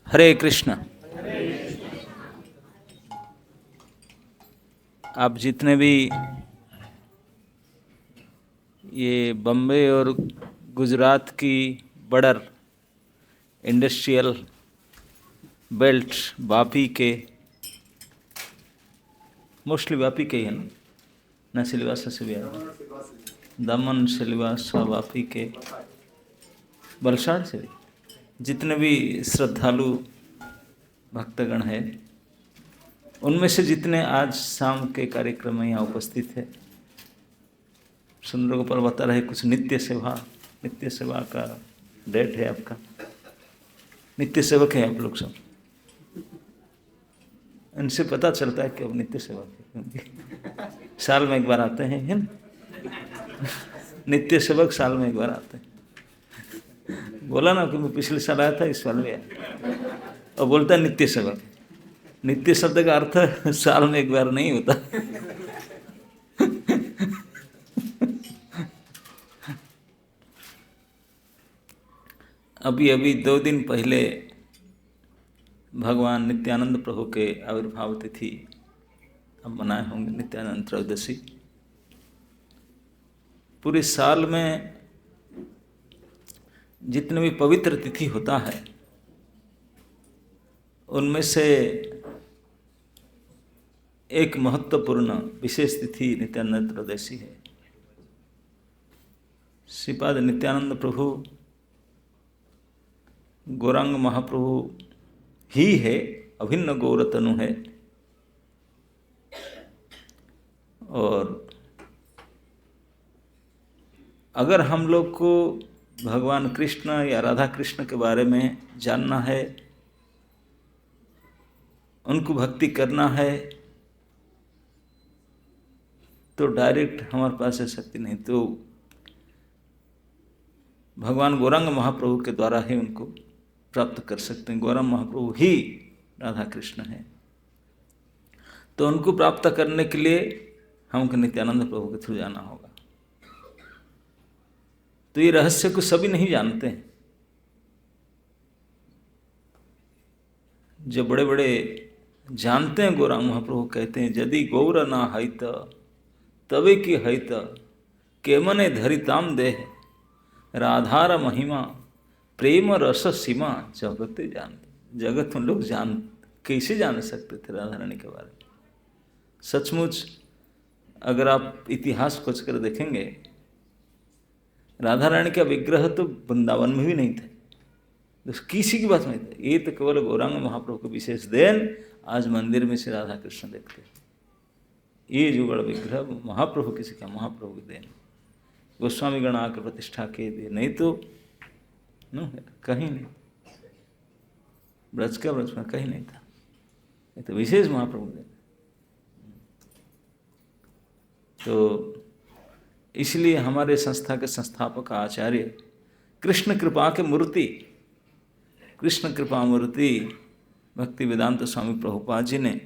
हरे कृष्ण। आप जितने भी ये बम्बई और गुजरात की बॉर्डर इंडस्ट्रियल बेल्ट वापी के, मोस्टली वापी के ही है ना, सिलवासा से भी आ रहा, दमन सिलवासा वापी के, वलसाड़ से भी जितने भी श्रद्धालु भक्तगण हैं, उनमें से जितने आज शाम के कार्यक्रम में यहाँ उपस्थित है, सुंदर गोपाल बता रहे कुछ नित्य सेवा का डेट है आपका, नित्य सेवक है आप लोग सब। इनसे पता चलता है कि अब नित्य सेवक है, साल में एक बार आते हैं, है ना? नित्य सेवक साल में एक बार आते हैं। बोला ना कि मैं पिछले साल आया था, इस साल भी आया, और बोलता है नित्य सेवक। नित्य शब्द का अर्थ साल में एक बार नहीं होता। अभी 2 दिन पहले भगवान नित्यानंद प्रभु के आविर्भाव तिथि अब मनाए होंगे, नित्यानंद त्रयोदशी। पूरे साल में जितने भी पवित्र तिथि होता है, उनमें से एक महत्वपूर्ण विशेष तिथि नित्यानंद त्रयोदशी है। श्रीपाद नित्यानंद प्रभु गौरांग महाप्रभु ही है, अभिन्न गौरतनु है। और अगर हम लोग को भगवान कृष्ण या राधा कृष्ण के बारे में जानना है, उनको भक्ति करना है, तो डायरेक्ट हमारे पास है शक्ति नहीं, तो भगवान गौरांग महाप्रभु के द्वारा ही उनको प्राप्त कर सकते हैं। गौरांग महाप्रभु ही राधा कृष्ण है, तो उनको प्राप्त करने के लिए हमको नित्यानंद प्रभु के थ्रू जाना होगा। तो ये रहस्य को सभी नहीं जानते हैं। जो बड़े बड़े जानते हैं, गौरांग महाप्रभु कहते हैं, यदि गौर ना हईत तवे की हईत के मने धरिताम देह राधार महिमा प्रेम रस सीमा जगत जानते। जगत में लोग कैसे जान सकते थे राधा रानी के बारे में? सचमुच अगर आप इतिहास खोज कर देखेंगे, राधा रानी का विग्रह तो वृंदावन में भी नहीं था, तो किसी की बात नहीं था। ये तो केवल गौरांग महाप्रभु को विशेष देन आज मंदिर में से राधा कृष्ण देखते हैं। ये जो बड़ा विग्रह महाप्रभु किसी का, महाप्रभु की देन, गोस्वामी गण आकर प्रतिष्ठा के दिए, नहीं तो कहीं नहीं, ब्रज में कहीं नहीं था। ये तो विशेष महाप्रभु देन। तो इसलिए हमारे संस्था के संस्थापक आचार्य कृष्ण कृपा के मूर्ति, कृष्ण कृपा मूर्ति भक्ति वेदांत स्वामी प्रभुपाद जी ने,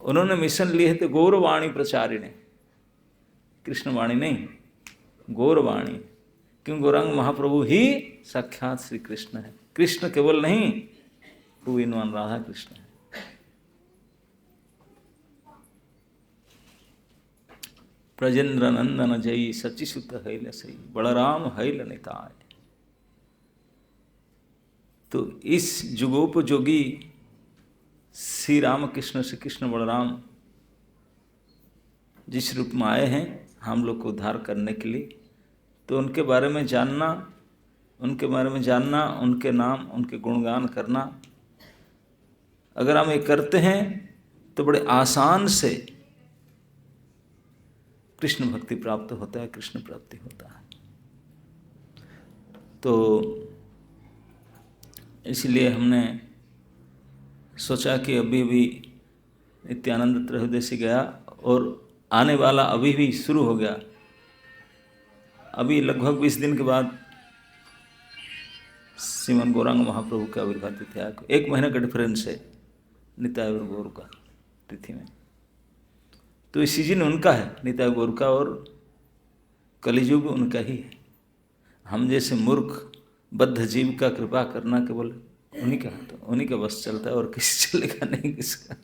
उन्होंने मिशन लिए थे गौरवाणी प्रचारिणे, कृष्णवाणी नहीं, गौरवाणी। क्यों? गौरांग महाप्रभु ही साक्षात श्री कृष्ण है। कृष्ण केवल नहीं, two in one Radha Krishna है। ब्रजेंद्र नंदन जयी सचिसुत हैल सई, बलराम हैल निताय। तो इस जुगोपयोगी श्री रामकृष्ण, श्री कृष्ण बलराम जिस रूप में आए हैं हम लोग को उद्धार करने के लिए, तो उनके बारे में जानना, उनके नाम, उनके गुणगान करना, अगर हम ये करते हैं तो बड़े आसान से कृष्ण भक्ति प्राप्त होता है, कृष्ण प्राप्ति होता है। तो इसलिए हमने सोचा कि अभी नित्यानंद त्रयोदशी गया और आने वाला अभी भी शुरू हो गया। अभी लगभग 20 दिन के बाद श्रीमन गौरांग महाप्रभु का आविर्भाव तिथि आया। 1 महीने का डिफरेंस है निताय और गौर का तिथि में। तो इस सीजन उनका है, निताय गौर का, और कलियुग उनका ही है। हम जैसे मूर्ख बद्ध जीव का कृपा करना केवल उन्हीं का बस चलता है, और किसी चलेगा नहीं किसका।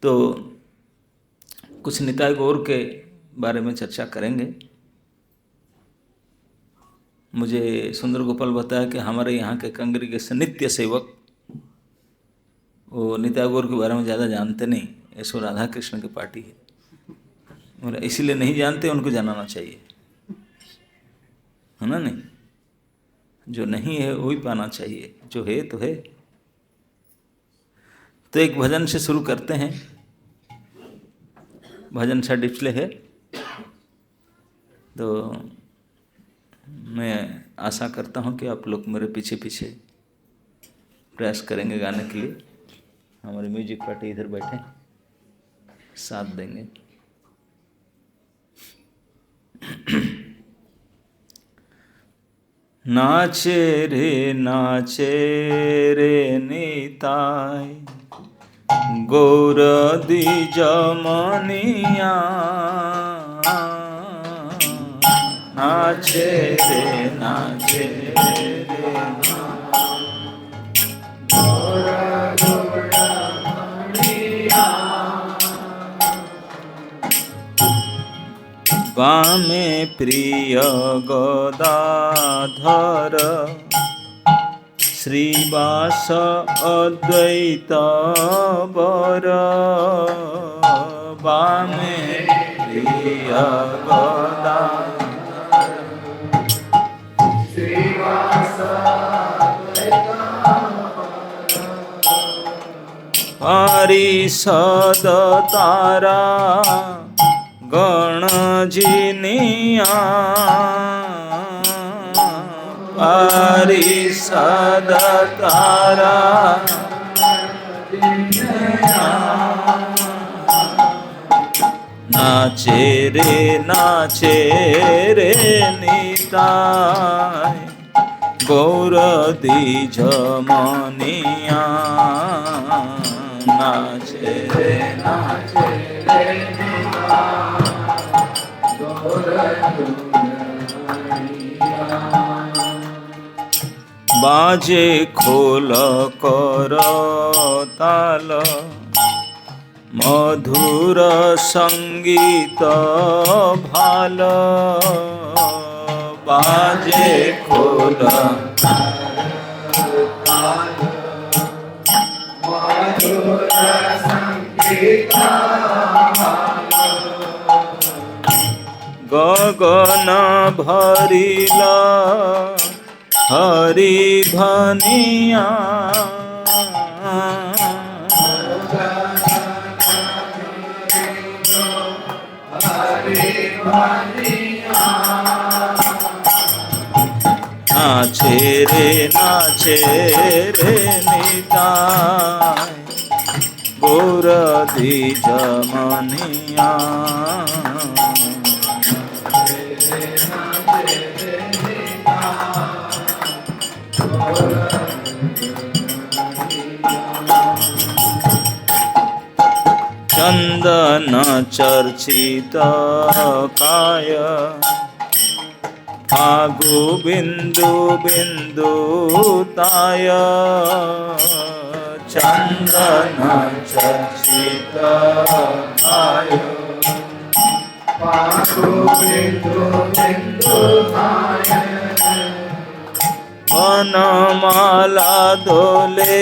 तो कुछ निताई गौर के बारे में चर्चा करेंगे। मुझे सुंदर गोपाल बताया कि हमारे यहाँ के कांग्रेगेशन नित्य सेवक वो निताई गौर के बारे में ज़्यादा जानते नहीं, ऐसो राधा कृष्ण की पार्टी है, और इसीलिए नहीं जानते, उनको जानना चाहिए, है ना? नहीं, जो नहीं है वही पाना चाहिए, जो है तो है। तो एक भजन से शुरू करते हैं। भजन सा डिस्प्ले है, तो मैं आशा करता हूँ कि आप लोग मेरे पीछे पीछे प्रयास करेंगे गाने के लिए। हमारी म्यूजिक पार्टी इधर बैठे साथ देंगे। नाचे रे निताई गौर द्विज मनिया, नाचे रे वामे प्रिय गदाधर श्रीवास अद्वैत वर, वामे प्रिय गदाधर श्रीवास परिषद तारा गणजिनिया, परिषद तारा नाचे रे निताई गौर द्विज मनिया, नाचे रे बाजे खोल कर ताल मधुर संगीत भाल, बाजे खोल मधुर संगीत गगन भरिला हरि धनिया, नाचे रे निताई गौर द्विज मनिया, चंदन चर्चित काय फागु बिंदु बिंदुताय, चंदन चर्चित काय फागु बिंदु बिंदुताय, वनमाला दोले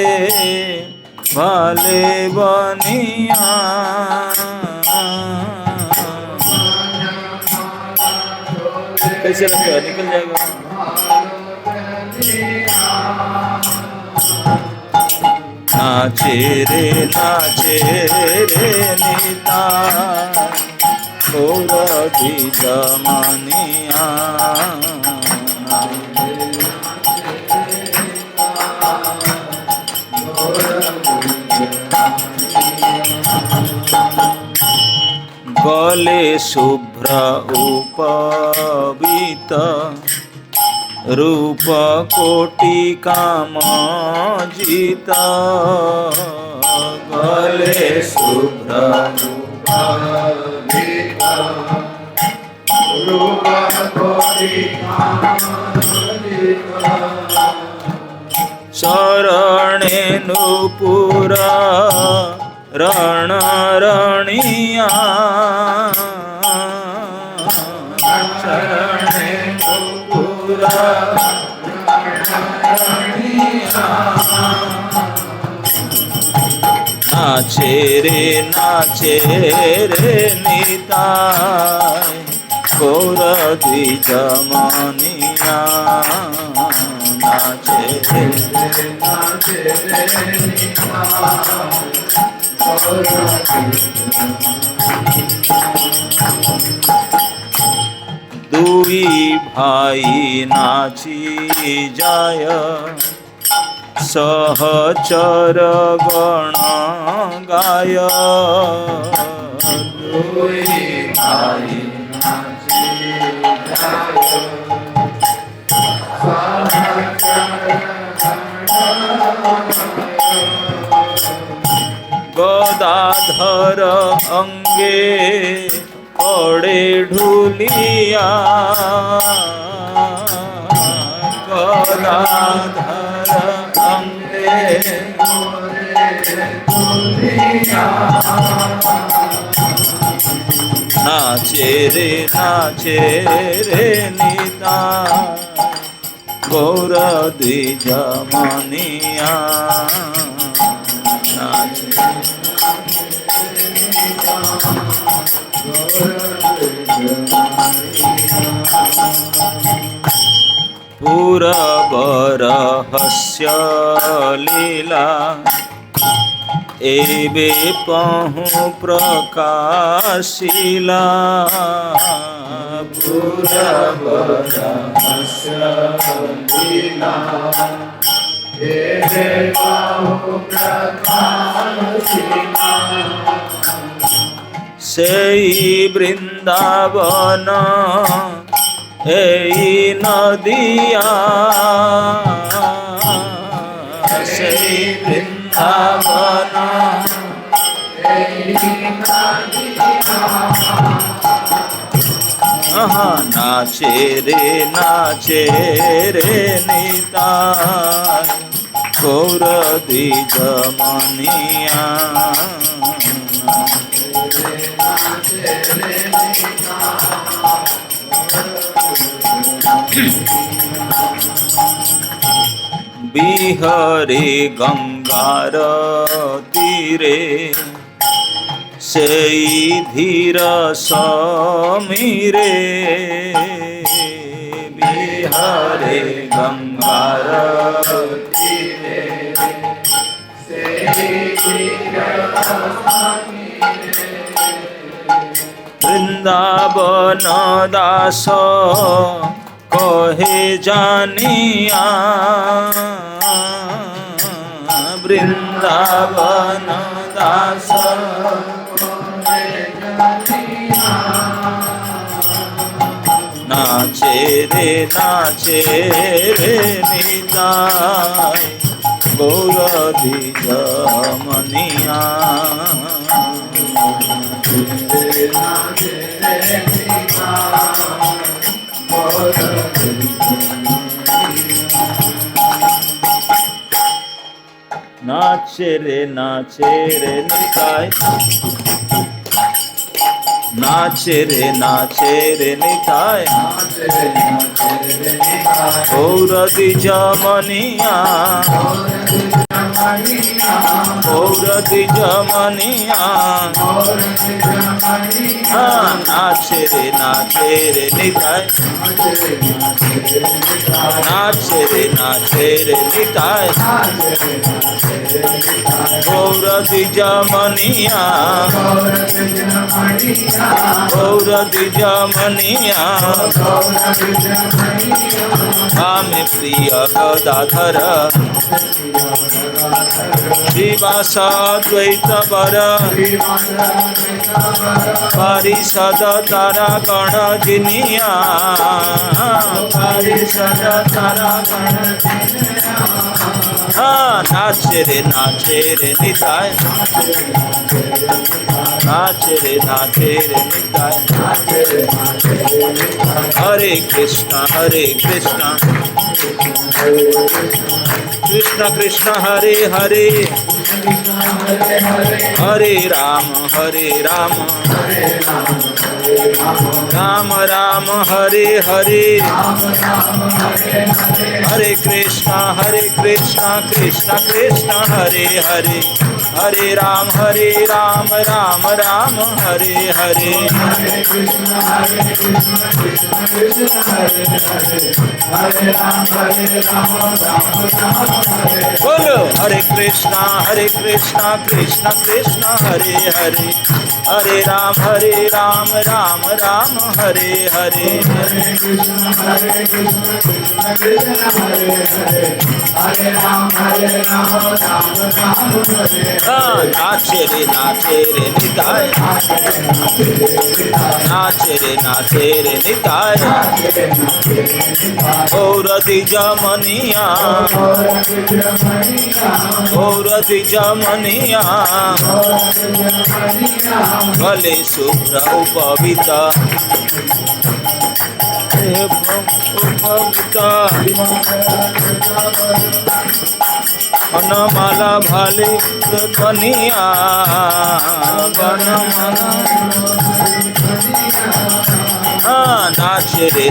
भाले बनिया, कैसे लगता है? निकल जाएगा। नाचे रे निताई गौर द्विज मनिया, गले शुभ्र उपवीत रूप कोटि कामजित, गले शुभ्र उपवीत शरणे नुपुरा रण रणिया शरणे नुपुरा नाचे रे निताय गौर द्विजमनिया नाचे रे दुई भाई नाची जाय सहचर गण गाय दुई भाई नाची जाय गदाधर अंगे पड़े ढूलिया गदाधर अंगे नाचे रे निताय गौर द्विजमनिया पूरबरहस्य लीला एबे पहु प्रकाशिला पूरबरहस्य लीला एबे पहु प्रकाशिला सेई वृंदावन एई नदिया सेई वृंदावन एई नदिया नाचे रे निताय गौर द्विजमनिया बिहरे गंगार तीरे सेई धीर समीरे बिहरे गंगार तीरे सेई धीर समीरे वृंदावन दास कहे जानिया वृंदावन दास नाचे रे निताय गौर द्विजमनिया नाचे रे निताय नाचे रे निताय गौर द्विजमनिया गौर द्विजमनिया नाचे रे निताय नाचे रे निताय गौर द्विजमनिया गौर द्विजमनिया कामे प्रिय गदाधर श्रीवासाद्वैत वर पारिषद तारा गण जिनिया पारिषद तारा गण नाचे रे निताय नाचे रे निताय हरे कृष्णा कृष्ण कृष्ण हरे हरे, हरे राम राम राम हरे हरे, हरे कृष्णा कृष्ण कृष्ण हरे हरे, हरे राम राम राम हरे हरे। बोलो हरे कृष्णा कृष्ण कृष्ण हरे हरे, हरे राम राम राम हरे हरे। नाचे रे निताय, नाचे रे निताय, और दिजमनिया, और दिजमनिया, भले शुभ्र उपविता, वनमाला भाले कनिया, वनमाला नाचे रे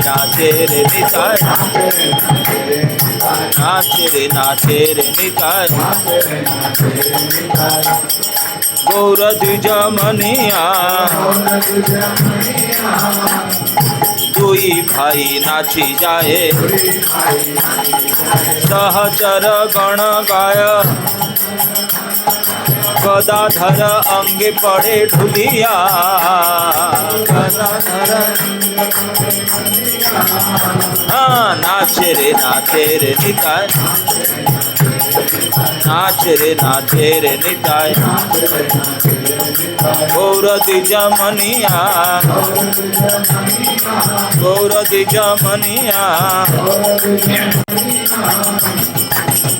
निताय, नाचे रे निताय, गौर द्विजमनिया, दुई भाई नाची जाए, सहचर गण गाय, गदाधर अंगे पड़े ढुलिया, गदाधर नाचे रे निताय, नाचे रे निताय, गौर द्विजमनिया, गौर द्विजमनिया,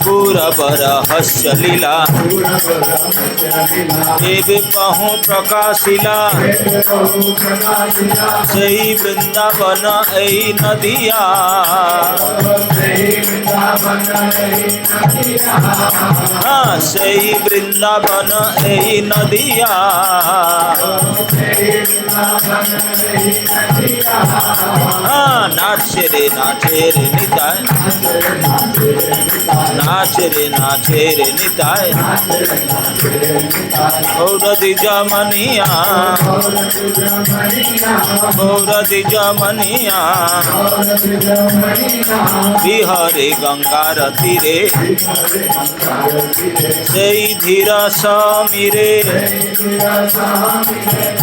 पूरब रहस्य लीला, एवं पहु प्रकाशिला, सही वृंदावन ऐ नदिया, सही वृंदावन ऐ नदिया, नाचे रे निताय, नाचे रे निताय, गौर द्विजमनिया, गौर द्विजमनिया, बिहारे गंगार तीरे, सेई धीर समीरे,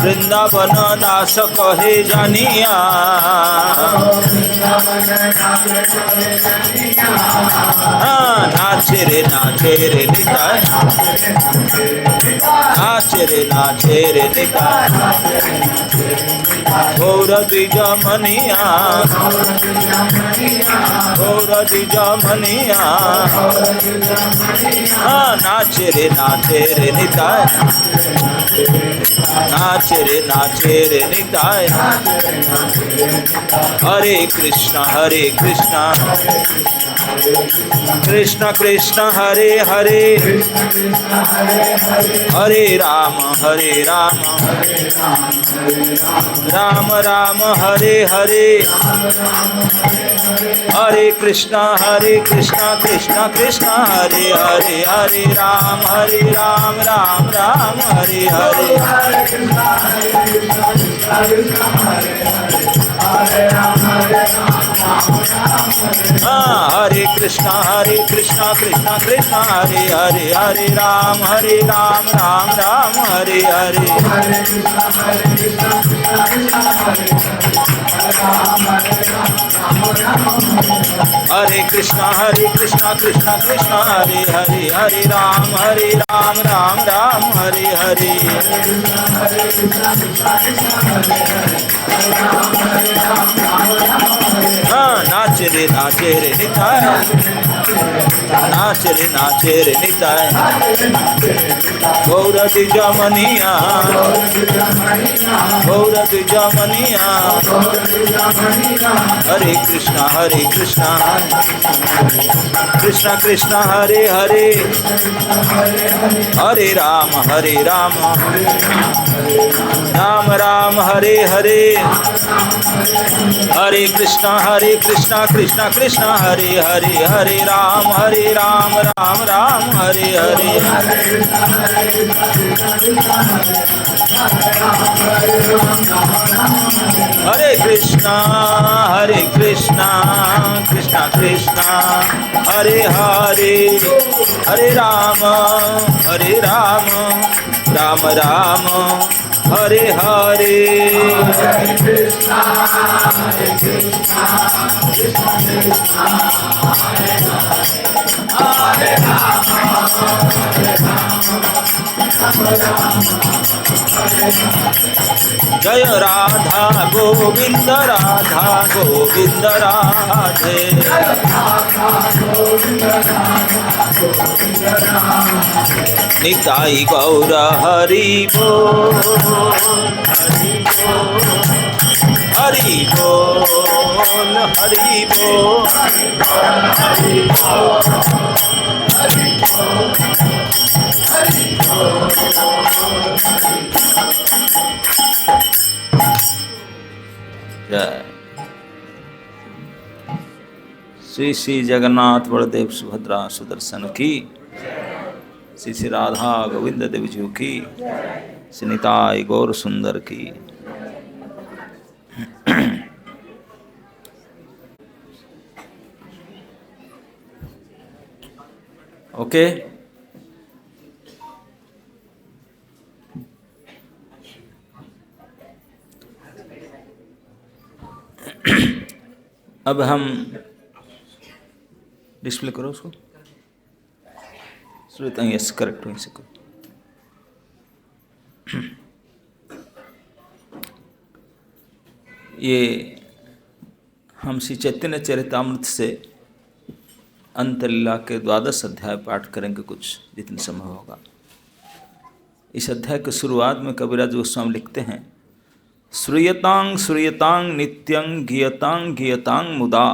वृंदावन दास कहे जानिया, नाचे रे निताय, नाचे रे निताय, गौर द्विजमनिया, गौर द्विजमनिया, नाचे रे निताय, नाचे रे निताय, हरे कृष्ण कृष्ण कृष्ण हरे हरे, हरे राम राम राम हरे हरे, हरे कृष्ण कृष्ण कृष्ण हरे हरे, हरे राम राम राम हरे हरे। हरे कृष्णा कृष्ण कृष्ण हरे हरे, हरे राम राम राम हरे हरे। हरे कृष्णा कृष्ण कृष्ण हरे हरे, हरे राम राम राम हरे हरे। नाचे रे निताय, नाचे रे निताय, गौर द्विजमनिया गौर द्विजमनिया हरे कृष्णा कृष्णा कृष्णा हरे हरे हरे राम राम राम हरे हरे हरे कृष्णा कृष्णा कृष्णा हरे हरे हरे राम राम राम हरे हरे हरे कृष्णा कृष्णा कृष्णा हरे हरे हरे राम राम राम हरे हरे कृष्णा कृष्णा हरे राम जय राधा गोविंद राधे निताई गौर हरि बोल हरि बोल हरि बोल श्री श्री जगन्नाथ बलदेव सुभद्रा सुदर्शन की, श्री श्री राधा गोविंद देव जी की, श्री निताई गौर सुंदर की। ओके अब हम डिस्प्ले करो उसको, यस करेक्ट वहीं से करो। ये हम श्री चैतन्य चरितामृत से अंतलीला के 12 अध्याय पाठ करेंगे, कुछ जितने संभव होगा। इस अध्याय के शुरुआत में कबीराज गोस्वामी लिखते हैं, श्रूयतांग श्रूयतांग नित्यं गीयतांग गीयतांग मुदा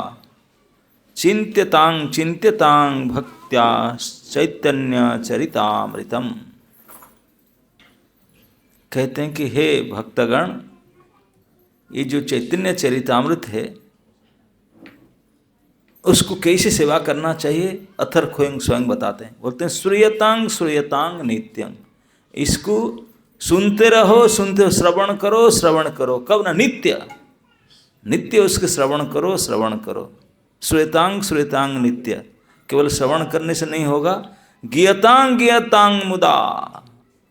चिंत्यतांग चिंत्यतांग भक्त्या चैतन्य चरितामृतम। कहते हैं कि हे भक्तगण, ये जो चैतन्य चरितामृत है उसको कैसे सेवा करना चाहिए अथर स्वयं बताते हैं। बोलते हैं श्रूयतांग श्रूयतांग नित्यं, इसको सुनते रहो, सुनते श्रवण करो। कब ना? नित्य उसके श्रवण करो। श्वेतांग श्वेतांग नित्य, केवल श्रवण करने से नहीं होगा। गियतांग गियतांग मुदा,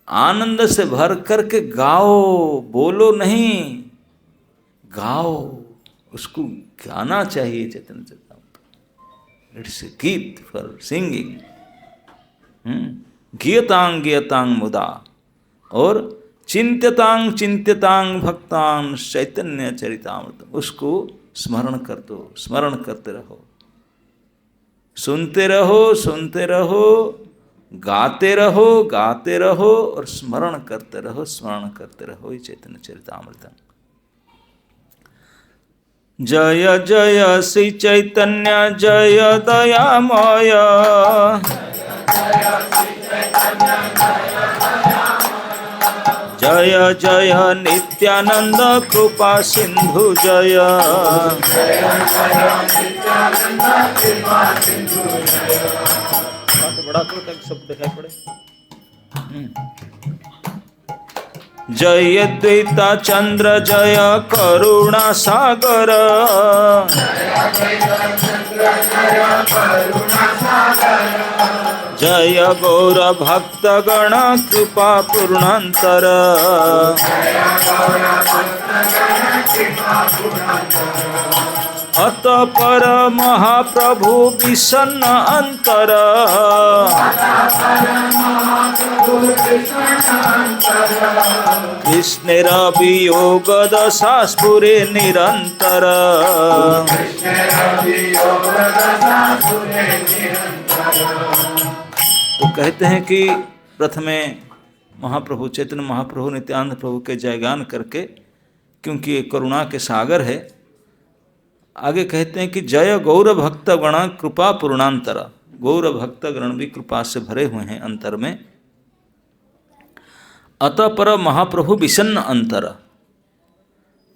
आनंद से भर करके गाओ, बोलो नहीं, गाओ, उसको गाना चाहिए। चैतन्य चरितामृत इट्स ए गीत फॉर सिंगिंग। गियतांग गियतांग मुदा और चिंत्यतांग चिंत्यतांग भक्तांग चैतन्य चरितामृत, उसको स्मरण कर दो, स्मरण करते रहो, सुनते रहो, गाते रहो और स्मरण करते रहो। ये चैतन्य चरितामृत। जय जय श्री चैतन्य जय दयामय, जय जय नित्यानंद कृपा सिंधु जय, बड़ा सब दिखाई पड़े। जय द्वैता चंद्र जय करुणा सागर, जय गौर भक्तगण कृपा पूर्णांतर, अत पर महाप्रभु विषन्न अंतर, कृष्णेरवियोग दशा स्फुरे निरंतर। तो कहते हैं कि प्रथमे महाप्रभु चैतन्य महाप्रभु नित्यानंद प्रभु के जयगान करके, क्योंकि ये करुणा के सागर है। आगे कहते हैं कि जय गौर भक्त गण कृपा पूर्णांतर, गौर भक्त गण भी कृपा से भरे हुए हैं अंतर में। अतः पर महाप्रभु विषन्न अंतर,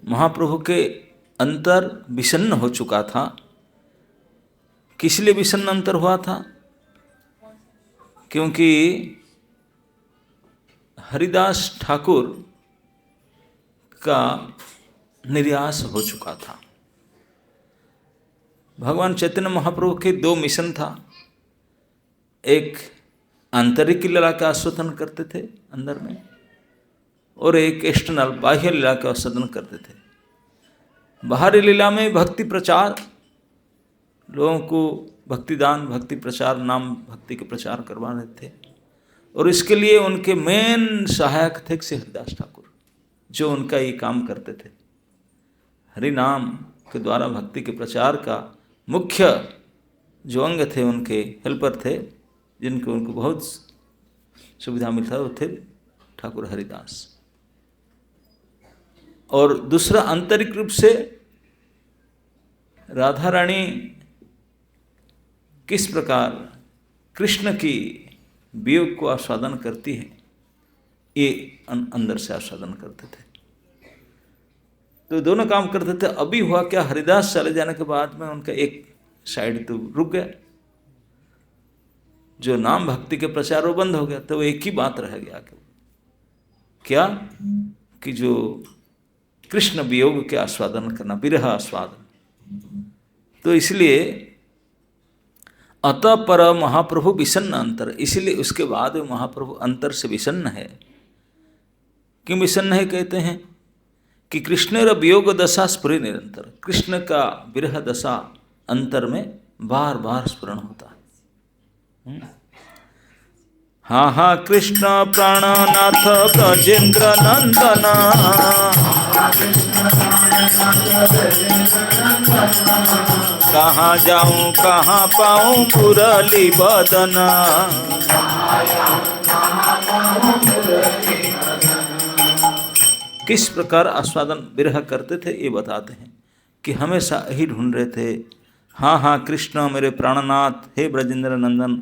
महाप्रभु के अंतर विषन्न हो चुका था। किस लिए विषन्न अंतर हुआ था? क्योंकि हरिदास ठाकुर का निर्यास हो चुका था। भगवान चैतन्य महाप्रभु के दो मिशन था, एक आंतरिक लीला का आस्वादन करते थे अंदर में, और एक एक्सटर्नल बाह्य लीला का आस्वादन करते थे। बाहरी लीला में भक्ति प्रचार, लोगों को भक्तिदान, भक्ति प्रचार, नाम भक्ति के प्रचार करवा रहे थे, और इसके लिए उनके मेन सहायक थे श्री हरिदास ठाकुर, जो उनका ये काम करते थे। हरि नाम के द्वारा भक्ति के प्रचार का मुख्य जो अंग थे, उनके हेल्पर थे, जिनको उनको बहुत सुविधा मिलता, वो थे ठाकुर हरिदास। और दूसरा आंतरिक रूप से राधा रानी किस प्रकार कृष्ण की वियोग को आस्वादन करती है, ये अंदर से आस्वादन करते थे। तो दोनों काम करते थे। अभी हुआ क्या, हरिदास चले जाने के बाद में उनका एक साइड तो रुक गया, जो नाम भक्ति के प्रचार वो बंद हो गया। तो वो एक ही बात रह गया, क्या कि जो कृष्ण वियोग के आस्वादन करना, विरह आस्वादन। तो इसलिए अतः पर महाप्रभु विषन्न अंतर, इसलिए उसके बाद महाप्रभु अंतर से विषन्न है। क्यों विषन्न है? कहते हैं कि कृष्ण वियोग दशा स्फुरे निरंतर, कृष्ण का विरह दशा अंतर में बार बार स्फुरण होता है। हाँ हाँ कृष्ण प्राणनाथ ब्रजेंद्र नंदना, कहाँ जाऊं कहाँ पाऊं मुरली बदना। किस प्रकार आस्वादन विरह करते थे ये बताते हैं कि हमेशा यही ढूंढ रहे थे, हाँ हाँ कृष्ण मेरे प्राणनाथ, हे ब्रजेंद्र नंदन,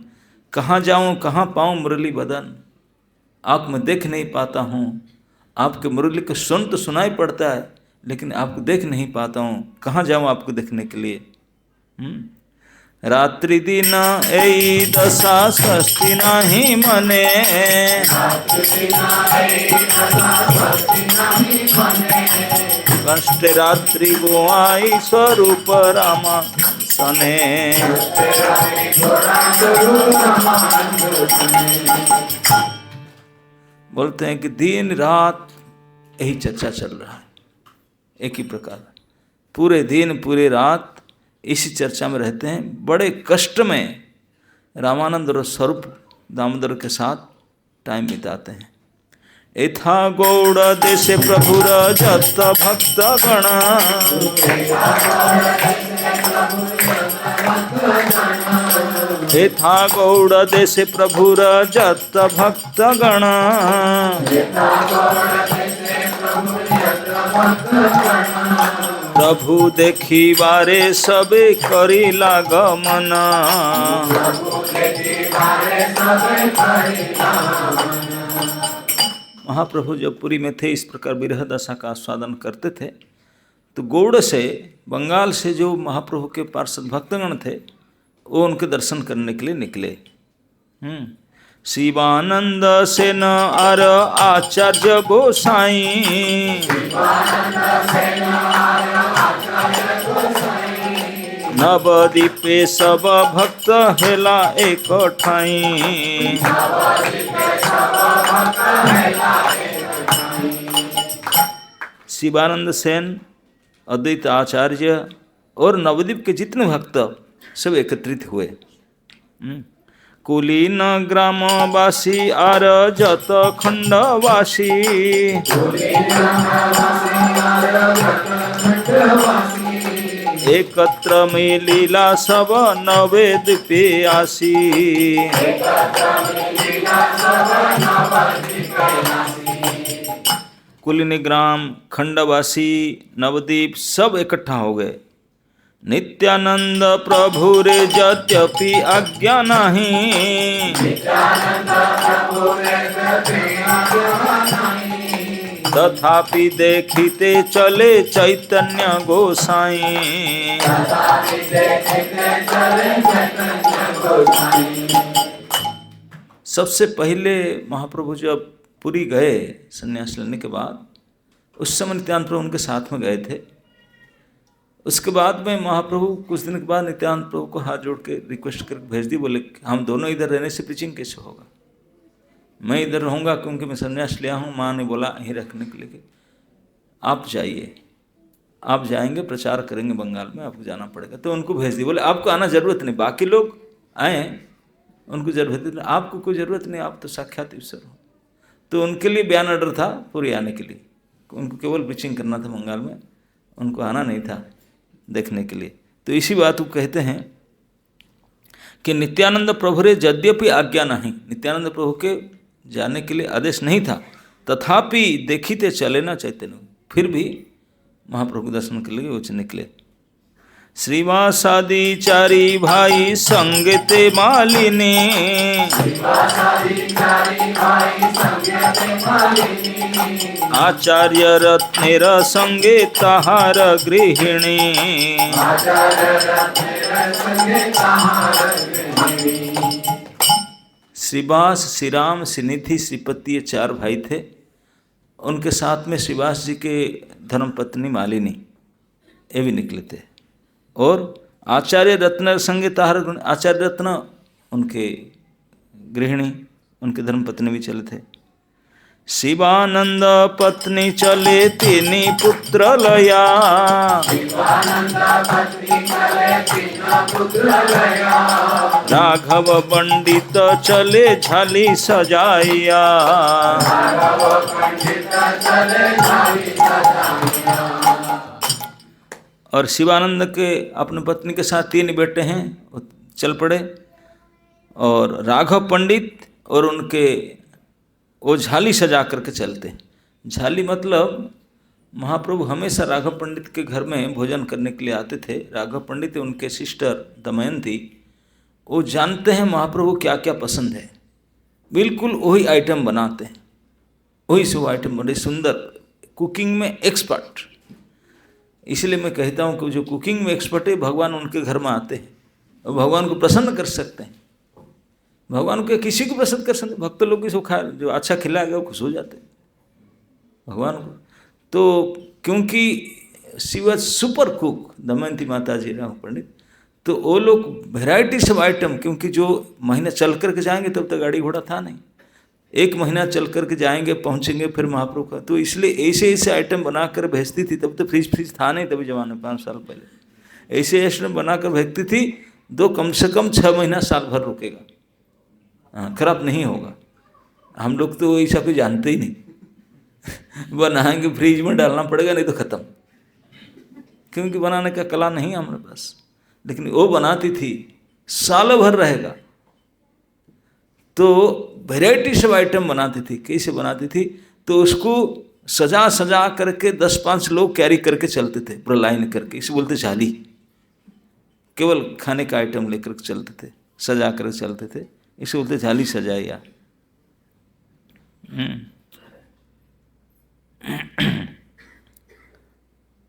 कहाँ जाऊं कहाँ पाऊं मुरली बदन। आप मैं देख नहीं पाता हूँ, आपके मुरली को सुन तो सुनाई पड़ता है, लेकिन आपको देख नहीं पाता हूँ, कहाँ जाऊँ आपको देखने के लिए। रात्रि दिन एई दशा स्वस्ति नहीं मने, कष्ट रात्रि गोआई स्वरूप रामा सने। बोलते हैं कि दिन रात यही चर्चा चल रहा है, एक ही प्रकार, पूरे दिन पूरे रात इसी चर्चा में रहते हैं। बड़े कष्ट में रामानंद और स्वरूप दामोदर के साथ टाइम बिताते हैं। एथा गौड़ देशे प्रभुर जत भक्त गण, एथा गौड़ देशे प्रभुर जत भक्त गण, प्रभु देखी बारे सबे करिला गमन। महाप्रभु जब पुरी में थे, इस प्रकार विरह दशा का आस्वादन करते थे, तो गौड़ से, बंगाल से जो महाप्रभु के पार्षद भक्तगण थे, वो उनके दर्शन करने के लिए निकले। शिवानंद सेन अर आचार्य गोसाई, नवदीपे सब भक्त हेला एक ठाई। शिवानंद सेन, अद्वैत आचार्य और नवदीप के जितने भक्त सब एकत्रित हुए। कुलीन ग्रामवासी आर जत खंडवासी, एकत्र मिलीला सब नवद्वीपे आसी। कुलिनिग्राम, खंडवासी, नवदीप सब इकट्ठा हो गए। नित्यानंद प्रभु रे यद्यपि आज्ञा नहीं, तथापि देखिते चले चैतन्य गोसाई। सबसे पहले महाप्रभु जब पुरी गए संन्यास लेने के बाद, उस समय नित्यानंद प्रभु उनके साथ में गए थे। उसके बाद में महाप्रभु कुछ दिन के बाद नित्यानंद प्रभु को हाथ जोड़ के रिक्वेस्ट कर भेज दी, बोले हम दोनों इधर रहने से प्रीचिंग कैसे होगा, मैं इधर रहूँगा क्योंकि मैं संन्यास लिया हूँ, माँ ने बोला यहीं रखने के लिए, आप जाइए, आप जाएंगे प्रचार करेंगे बंगाल में, आपको जाना पड़ेगा। तो उनको भेज दी, बोले आपको आना जरूरत नहीं, बाकी लोग आए उनको जरूरत नहीं, आपको कोई ज़रूरत नहीं, आप तो साक्षात ईश्वर हो। तो उनके लिए बयान ऑर्डर था पूरी आने के लिए, उनको केवल प्रीचिंग करना था बंगाल में, उनको आना नहीं था देखने के लिए। तो इसी बात को कहते हैं कि नित्यानंद प्रभु रे यद्यपि आज्ञा नहीं, नित्यानंद प्रभु के जाने के लिए आदेश नहीं था, तथापि देखिते चले ना चैतन्य, फिर भी महाप्रभु दर्शन के लिए वो निकले। श्रीवासादि चारी भाई संगते मालिनी, आचार्य रत्नेर संगे ताहार गृहिणी। श्रीवास, श्रीराम, श्रीनिधि, श्रीपति, ये चार भाई थे। उनके साथ में श्रीवास जी के धर्मपत्नी मालिनी ये भी निकले थे, और आचार्य रत्न संगे ताहार, आचार्य रत्न उनके गृहिणी, उनके धर्मपत्नी भी चले थे। शिवानंद पत्नी चले तीनी पुत्र लया, राघव पंडित चले झाली सजाइया। और शिवानंद के अपने पत्नी के साथ तीन बेटे हैं, वो चल पड़े, और राघव पंडित और उनके वो झाली सजा करके चलते। झाली मतलब महाप्रभु हमेशा राघव पंडित के घर में भोजन करने के लिए आते थे। राघव पंडित उनके सिस्टर दमयंती, वो जानते हैं महाप्रभु क्या क्या पसंद है, बिल्कुल वही आइटम बनाते हैं, वही सब आइटम बड़े सुंदर, कुकिंग में एक्सपर्ट। इसलिए मैं कहता हूँ कि जो कुकिंग में एक्सपर्ट है, भगवान उनके घर में आते हैं और भगवान को प्रसन्न कर सकते हैं। भगवान को किसी को प्रसन्न कर सकते, भक्त लोग इसको खा, जो अच्छा खिला गया वो खुश हो जाते हैं भगवान को। तो क्योंकि she was super cook, Damayanti माता जी, राघव पंडित, तो वो लोग वेराइटी सब आइटम, क्योंकि जो महीना चल करके जाएंगे तब तक गाड़ी घोड़ा था नहीं, 1 महीना चल करके जाएंगे, पहुंचेंगे फिर महाप्रभु का, तो इसलिए ऐसे ऐसे आइटम बना कर भेजती थी। तब तो फ्रिज था नहीं, तभी जमाने 5 साल पहले ऐसे आइटम बना कर भेजती थी, दो कम से कम 6 महीना साल भर रुकेगा, हाँ खराब नहीं होगा। हम लोग तो ऐसा कोई जानते ही नहीं बनाएंगे फ्रिज में डालना पड़ेगा, नहीं तो ख़त्म, क्योंकि बनाने का कला नहीं है हमारे पास। लेकिन वो बनाती थी साल भर रहेगा। तो वैरायटी सब आइटम बनाती थी। कैसे बनाती थी, तो उसको सजा सजा करके 10-5 लोग कैरी करके चलते थे, पूरा लाइन करके, इसे बोलते झाली। केवल खाने का आइटम लेकर चलते थे, सजा कर चलते थे, इसे बोलते झाली सजाया।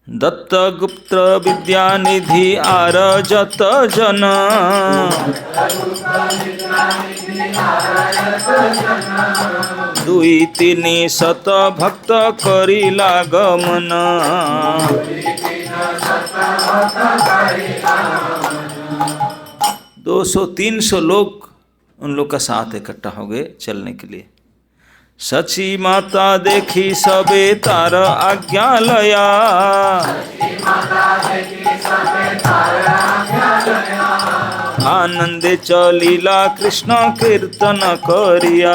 दत्त गुप्त विद्यानिधि आरजत जन, दुई तीनी शत भक्त करिला गमन। 200-300 लोग उन लोग का साथ इकट्ठा हो गए चलने के लिए। सची माता देखी सबे तार आज्ञा लया, आनंदे चलीला कृष्ण कीर्तन करिया।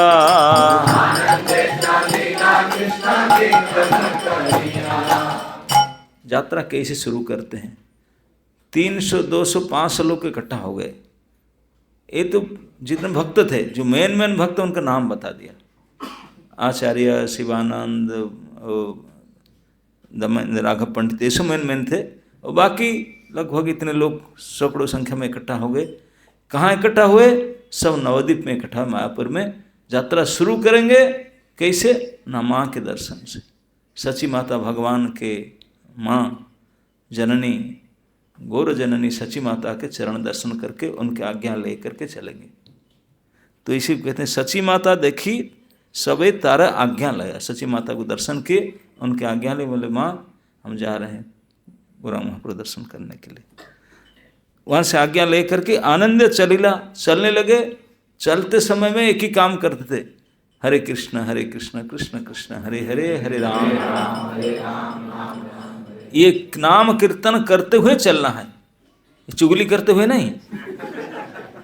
यात्रा कैसे शुरू करते हैं, 300, 200, 500 लोग इकट्ठा हो गए। ये तो जितने भक्त थे, जो मेन भक्त उनका नाम बता दिया, आचार्य, शिवानंद, राघव पंडित, ये सब मेन थे। और बाकी लगभग इतने लोग सैकड़ों संख्या में इकट्ठा हो गए। कहाँ इकट्ठा हुए? सब नवद्वीप में इकट्ठा, मायापुर में। यात्रा शुरू करेंगे कैसे? ना माँ के दर्शन से, सची माता भगवान के माँ जननी, गौर जननी सची माता के चरण दर्शन करके उनके आज्ञा ले करके चलेंगे। तो इसी कहते हैं सची माता देखी सबे तारा आज्ञा लया। सची माता को दर्शन किए, उनके आज्ञा ले, बोले माँ हम जा रहे हैं गौरांग महाप्रभु दर्शन करने के लिए। वहाँ से आज्ञा ले करके आनंद चलने लगे। चलते समय में एक ही काम करते थे, हरे कृष्ण कृष्ण कृष्ण हरे हरे, हरे राम राम हरे राम। ये नाम कीर्तन करते हुए चलना है, चुगली करते हुए नहीं।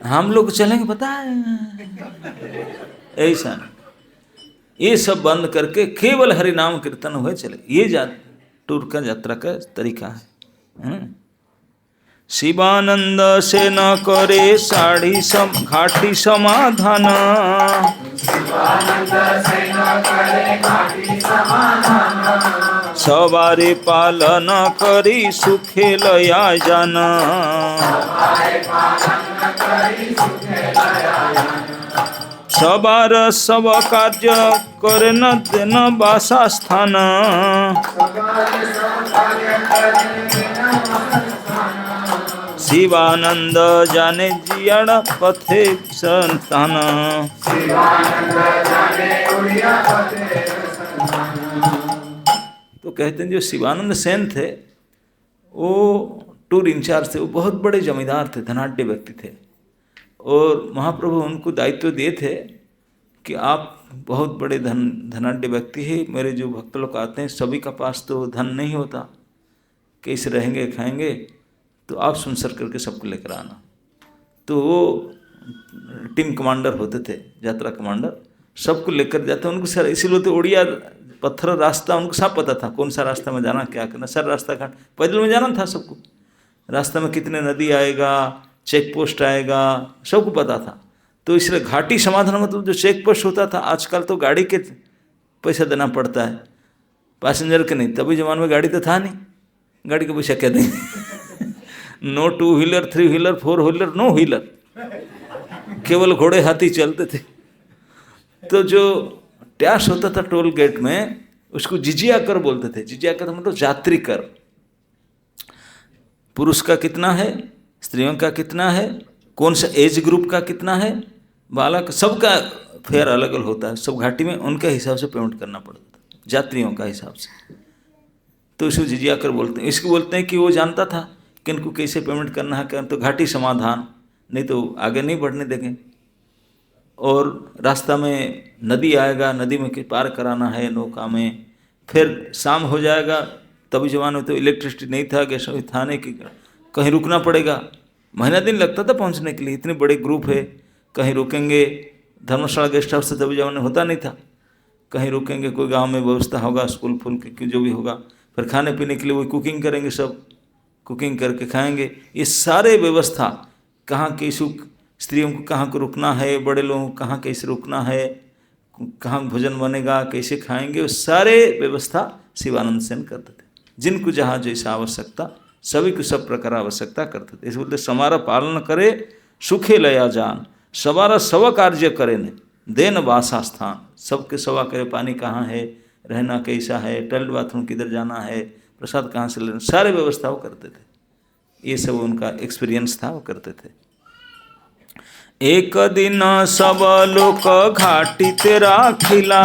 हम लोग चलेंगे पता है ऐसा, ये सब बंद करके केवल हरि नाम कीर्तन हुए चले। ये टूर का यात्रा का तरीका है। शिवानंद से न करे साड़ी सम घाटी समाधान, सवारे पालन करी सुखे लया जान। सवार सब कार्य करे न देन वासा स्थान, शिवानंद जाने जियाड़ा पथे संतान। तो कहते हैं जो शिवानंद सेन थे वो टूर इंचार्ज थे, वो बहुत बड़े जमींदार थे, धनाढ्य व्यक्ति थे। और महाप्रभु उनको दायित्व दिए थे कि आप बहुत बड़े धनाढ्य व्यक्ति है, मेरे जो भक्त लोग आते हैं सभी का पास तो धन नहीं होता, कैसे रहेंगे खाएंगे, तो आप स्पॉन्सर करके सबको लेकर आना। तो वो टीम कमांडर होते थे, यात्रा कमांडर, सबको लेकर जाते उनको सर। इसीलिए तो उड़िया पत्थर रास्ता उनको सब पता था, कौन सा रास्ता में जाना, क्या करना। सर रास्ता घाट पैदल में जाना था सबको, रास्ता में कितने नदी आएगा, चेक पोस्ट आएगा, सबको पता था। तो इसलिए घाटी समाधान मतलब जो चेक पोस्ट होता था, आजकल तो गाड़ी के पैसा देना पड़ता है, पैसेंजर के नहीं। तभी जमाने में गाड़ी तो था नहीं, गाड़ी का पैसा क्या देंगे। No 2 wheeler 3 wheeler 4 wheeler, no wheeler, केवल घोड़े हाथी चलते थे। तो जो टैक्स होता था टोल गेट में, उसको जिजिया कर बोलते थे। जिजिया कर मतलब यात्री कर। पुरुष का कितना है, स्त्रियों का कितना है, कौन सा एज ग्रुप का कितना है, बालक, सबका फेयर अलग अलग होता है। सब घाटी में उनके हिसाब से पेमेंट करना पड़ता था, यात्रियों का हिसाब से। तो इसको जिजिया कर बोलते हैं। इसको बोलते हैं कि वो जानता था कि इनको कैसे पेमेंट करना है, तो घाटी समाधान, नहीं तो आगे नहीं बढ़ने देंगे। और रास्ता में नदी आएगा, नदी में पार कराना है नौका में। फिर शाम हो जाएगा, तभी जमाने में तो इलेक्ट्रिसिटी नहीं था, गैस था नहीं, कि कहीं रुकना पड़ेगा। महीना दिन लगता था पहुंचने के लिए, इतने बड़े ग्रुप है। कहीं रुकेंगे, धर्मशाला गेस्ट हाउस से तभी जमाने होता नहीं था, कहीं रुकेंगे, कोई गांव में व्यवस्था होगा, स्कूल फूल की जो भी होगा। फिर खाने पीने के लिए वही कुकिंग करेंगे, सब कुकिंग करके खाएंगे। ये सारे व्यवस्था, कहाँ कैसे स्त्रियों को कहाँ को रुकना है, बड़े लोगों को कहाँ कैसे रुकना है, कहाँ भोजन बनेगा, कैसे खाएंगे, वो सारे व्यवस्था शिवानंद सेन करते थे। जिनको जहाँ जैसा आवश्यकता, सभी को सब प्रकार आवश्यकता करते थे। इस बोलते समारा पालन करे सुखे लया जान, सवारा सव कार्य करे ने देन वासा स्थान। सबके सवा करे, पानी कहाँ है, रहना कैसा है, टॉयलेट बाथरूम किधर जाना है, प्रसाद कहाँ से लेना, सारे व्यवस्था वो करते थे। ये सब उनका एक्सपीरियंस था, वो करते थे। एक दिन सब लोक घाटी तेरा खिला,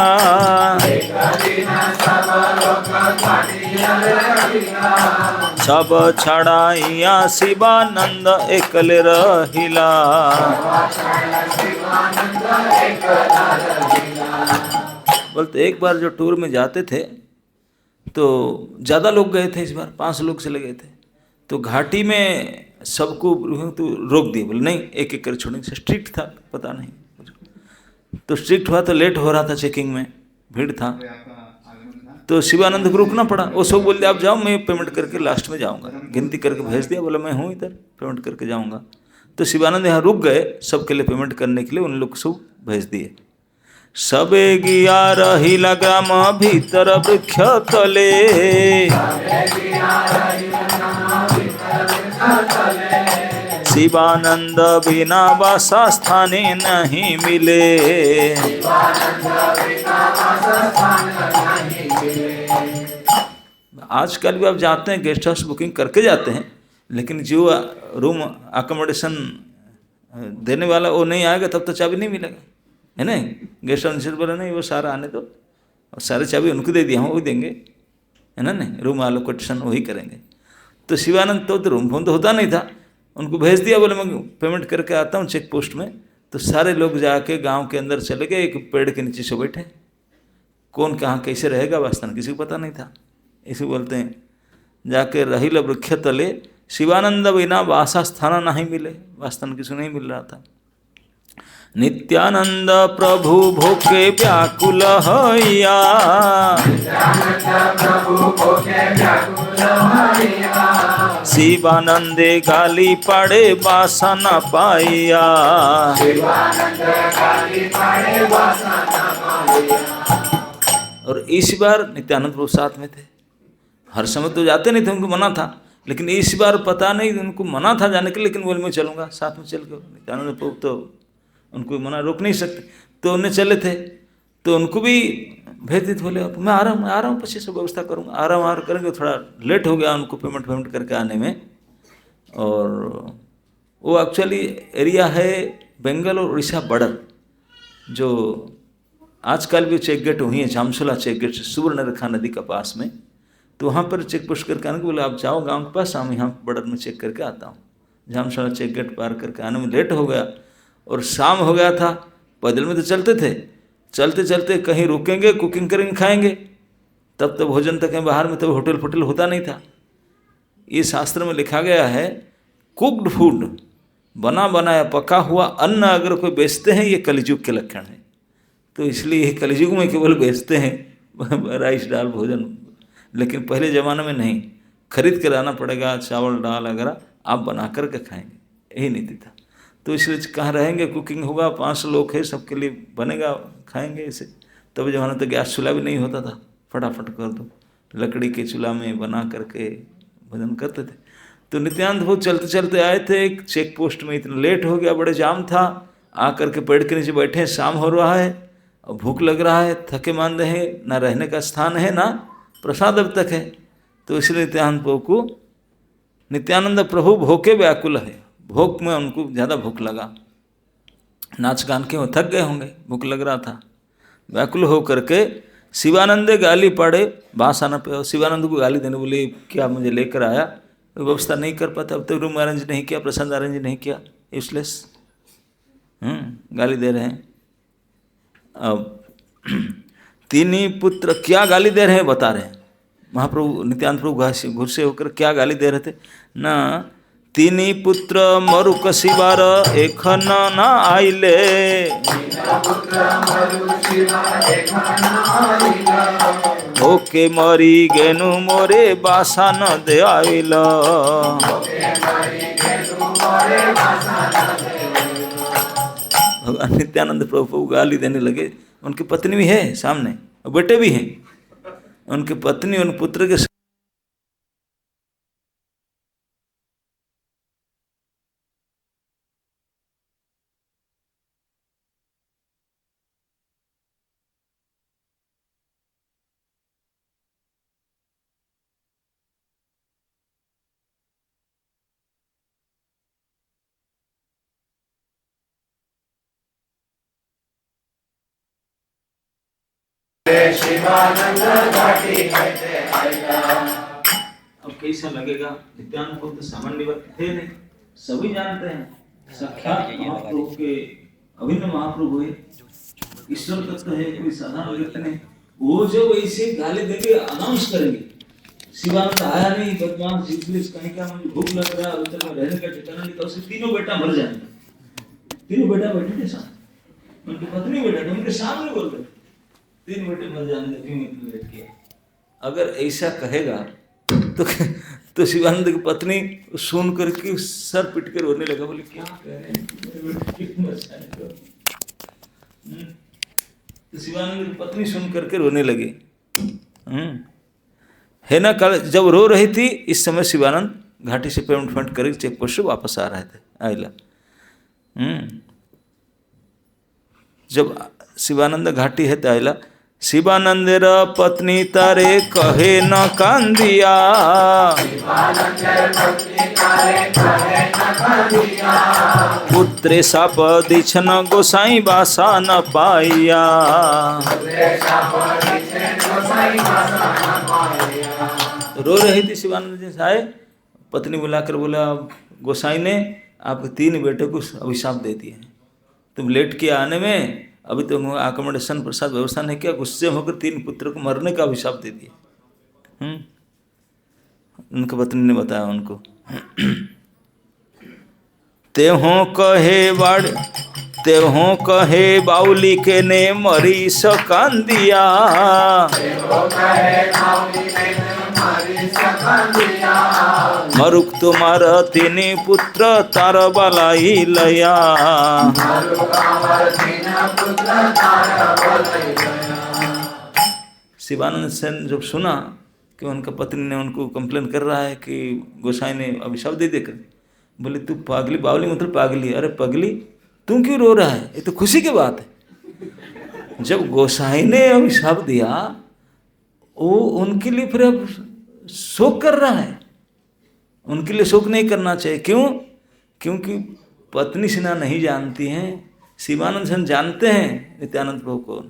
सब छड़ाइया शिवानंद एकले रहिला। बोलते एक बार जो टूर में जाते थे तो ज़्यादा लोग गए थे, इस बार 5 लोग चले गए थे। तो घाटी में सबको तो रोक दिए, बोले नहीं एक एक कर छोड़ेंगे। स्ट्रिक्ट था, पता नहीं, तो स्ट्रिक्ट हुआ तो लेट हो रहा था, चेकिंग में भीड़ था, तो शिवानंद को रुकना पड़ा। वो सब बोल दिया आप जाओ, मैं पेमेंट करके लास्ट में जाऊंगा। गिनती करके भेज दिया, बोला मैं हूँ इधर, पेमेंट करके जाऊंगा। तो शिवानंद यहाँ रुक गए सबके लिए पेमेंट करने के लिए, उन लोग को सब भेज दिए। सबे गिया रहिला ग्राम भीतर वृक्ष तले। शिवानंद बिना वासा स्थाने नहीं मिले। आजकल भी आप जाते हैं गेस्ट हाउस बुकिंग करके जाते हैं, लेकिन जो रूम अकोमोडेशन देने वाला वो नहीं आएगा तब तो चाबी नहीं मिलेगा, है ना। गेस्ट हाउस बोला नहीं वो सारा आने दो, और सारे चाबी उनको दे दिया हूँ, वो देंगे, है ना। नहीं, रूम एलोकेशन वही करेंगे। तो शिवानंद तो रूम फोन तो होता नहीं था, उनको भेज दिया, बोले मैं पेमेंट करके आता हूँ चेक पोस्ट में। तो सारे लोग जाके गांव के अंदर चले गए, एक पेड़ के नीचे से बैठे। कौन कहाँ कैसे रहेगा वास्तव किसी को पता नहीं था। इसे बोलते हैं जाके रहिल वृक्ष तले शिवानंद बिना वासा स्थान नहीं मिले, वास्तव किसी नहीं मिल रहा था। नित्यानंद प्रभु भोके व्याकुल हैया। शिवानंदे गाली पाड़े वासा न पाइया। और इस बार नित्यानंद प्रभु साथ में थे। हर समय तो जाते नहीं थे, उनको मना था, लेकिन इस बार पता नहीं उनको मना था जाने के, लेकिन बोले मैं चलूँगा साथ में चल के। नित्यानंद प्रभु तो उनको मना रोक नहीं सकते, तो उन्हें चले थे। तो उनको भी भेज दी, बोले मैं आ रहा हूँ पीछे से व्यवस्था करूँगा, आ रहा हूँ करेंगे। थोड़ा लेट हो गया उनको पेमेंट करके आने में। और वो एक्चुअली एरिया है बंगाल और उड़ीसा बॉर्डर, जो आजकल भी चेक गेट हुई है, जामसोला चेक गेट सुवर्णरेखा नदी के पास में। तो वहाँ पर चेक पोस्ट करके आने को बोले आप जाओ गांव के पास, हम यहाँ बॉर्डर में चेक करके आता हूँ। जामसोला चेक गेट पार करके आने में लेट हो गया, और शाम हो गया था। पैदल में तो चलते थे, चलते चलते कहीं रुकेंगे, कुकिंग करेंगे, खाएंगे, तब तो भोजन तक कहीं बाहर में, तब होटल होता नहीं था। ये शास्त्र में लिखा गया है, कुक्ड फूड, बना बनाया पका हुआ अन्न अगर कोई बेचते हैं, ये कलयुग के लक्षण है। तो इसलिए कलयुग में केवल बेचते हैं राइस दाल भोजन, लेकिन पहले ज़माने में नहीं, खरीद के लाना पड़ेगा चावल दाल वगैरह, आप बना कर के खाएंगे, यही नीति था। तो इसलिए कहाँ रहेंगे, कुकिंग होगा, 5 लोग है, सबके लिए बनेगा, खाएंगे इसे। तब जमाना तो गैस चूल्हा भी नहीं होता था, फटाफट कर दो, लकड़ी के चूल्हा में बना करके भोजन करते थे। तो नित्यानंद बहुत चलते चलते आए थे, एक चेक पोस्ट में इतना लेट हो गया, बड़े जाम था। आकर के पेड़ के नीचे बैठे, शाम हो रहा है और भूख लग रहा है, थके मांदे हैं, ना रहने का स्थान है, ना प्रसाद अब तक है। तो इसलिए नित्यानंद प्रभु भूखे व्याकुल है, भूख में उनको ज़्यादा भूख लगा, नाच गान के वो थक गए होंगे, भूख लग रहा था। व्याकुल हो करके शिवानंदे गाली पड़े बासाना पे, शिवानंद को गाली देने बोले क्या मुझे लेकर आया, व्यवस्था नहीं कर पाता, अब तक रूम अरेंज नहीं किया, प्रसाद अरेंज नहीं किया, यूजलेस, गाली दे रहे हैं। अब 3 ही पुत्र क्या गाली दे रहे हैं बता रहे हैं। महाप्रभु नित्यानंद प्रभु गुस्से होकर क्या गाली दे रहे थे ना, 3 ही पुत्र मरुक शिवार एखन न आइले, ओके मरी गेनु मोरे बासा न दे आइल। भगवान नित्यानंद प्रभु गाली देने लगे। उनकी पत्नी भी है सामने और बेटे भी हैं, उनकी पत्नी उन पुत्र के अब कैसा लगेगा। नित्यानंद को तो सामान्य व्यक्ति थे नहीं, सभी जानते हैं, साक्षात महाप्रभु के अभिन्न महाप्रभु है, ईश्वर तत्व है, कोई साधारण व्यक्ति नहीं। वो जो ऐसे गाली देके अनाउंस करेंगे, शिवानंद आया नहीं, भगवान जीसस कहीं क्या मुझे भूख लग रहा है, अभी तक मैं रहने का ठिकाना नहीं, तो उससे 3 बेटा मर जाएंगे। 3 बेटा बैठे थे साथ, उनकी पत्नी बेटा थे, उनके सामने बोल रहे 3 बेटे मर जाने क्यों इतने लेट किया। अगर ऐसा कहेगा तो शिवानंद की पत्नी सुन करके सर पिट कर रोने लगा, बोले क्या कह रहे हैं, तो शिवानंद की पत्नी सुन करके रोने लगी। है ना, कल जब रो रही थी इस समय शिवानंद घाटी से पेमेंट फेंट करके चेक पोस्ट से वापस आ रहे थे आइला। जब शिवानंद घाटी है तो आइला, शिवानंदेर पत्नी तारे कहे न कांदिया, पुत्रे साप दीछन गोसाई बासा न पाइया। रो रही थी शिवानंद जी आए, पत्नी बुलाकर बोला गोसाई ने आपके 3 बेटे को अभिशाप दे दिए, तुम लेट के आने में अभी तो अकोमोडेशन प्रसाद व्यवस्था नहीं किया, गुस्से होकर 3 पुत्र को मरने का अभिशाप दे दिया। उनकी पत्नी ने बताया उनको। तेहों कहे बाउली के ने मरी सकान दिया, मरुक तुम्हार 3 पुत्र तार बलाई लया। शिवानंद सेन जब सुना कि उनका पत्नी ने उनको कंप्लेन कर रहा है कि गोसाई ने अभिशाप दे देकर, बोले तू पागली, बावली मतलब पागली। अरे पगली तू क्यों रो रहा है, ये तो खुशी की बात है। जब गोसाई ने अभिशाप दिया वो उनके लिए फिर अब शोक कर रहा है, उनके लिए शोक नहीं करना चाहिए। क्यों? क्योंकि पत्नी सिन्हा नहीं जानती हैं, शिवानंद सेन जानते हैं नित्यानंद प्रभु को।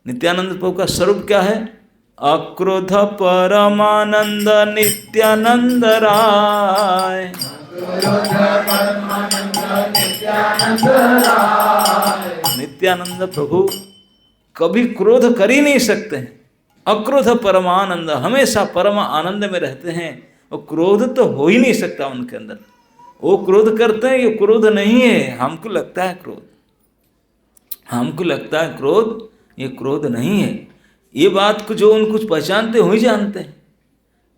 नित्यानंद प्रभु का स्वरूप क्या है? अक्रोध परमानंद नित्यानंद राय। नित्यानंद प्रभु कभी क्रोध कर ही नहीं सकते हैं। अक्रोध परमानंद, हमेशा परम आनंद में रहते हैं, और क्रोध तो हो ही नहीं सकता उनके अंदर। वो क्रोध करते हैं, ये क्रोध नहीं है, हमको लगता है क्रोध, हमको लगता है क्रोध, ये क्रोध नहीं है। ये बात को जो उन कुछ पहचानते हो ही जानते हैं।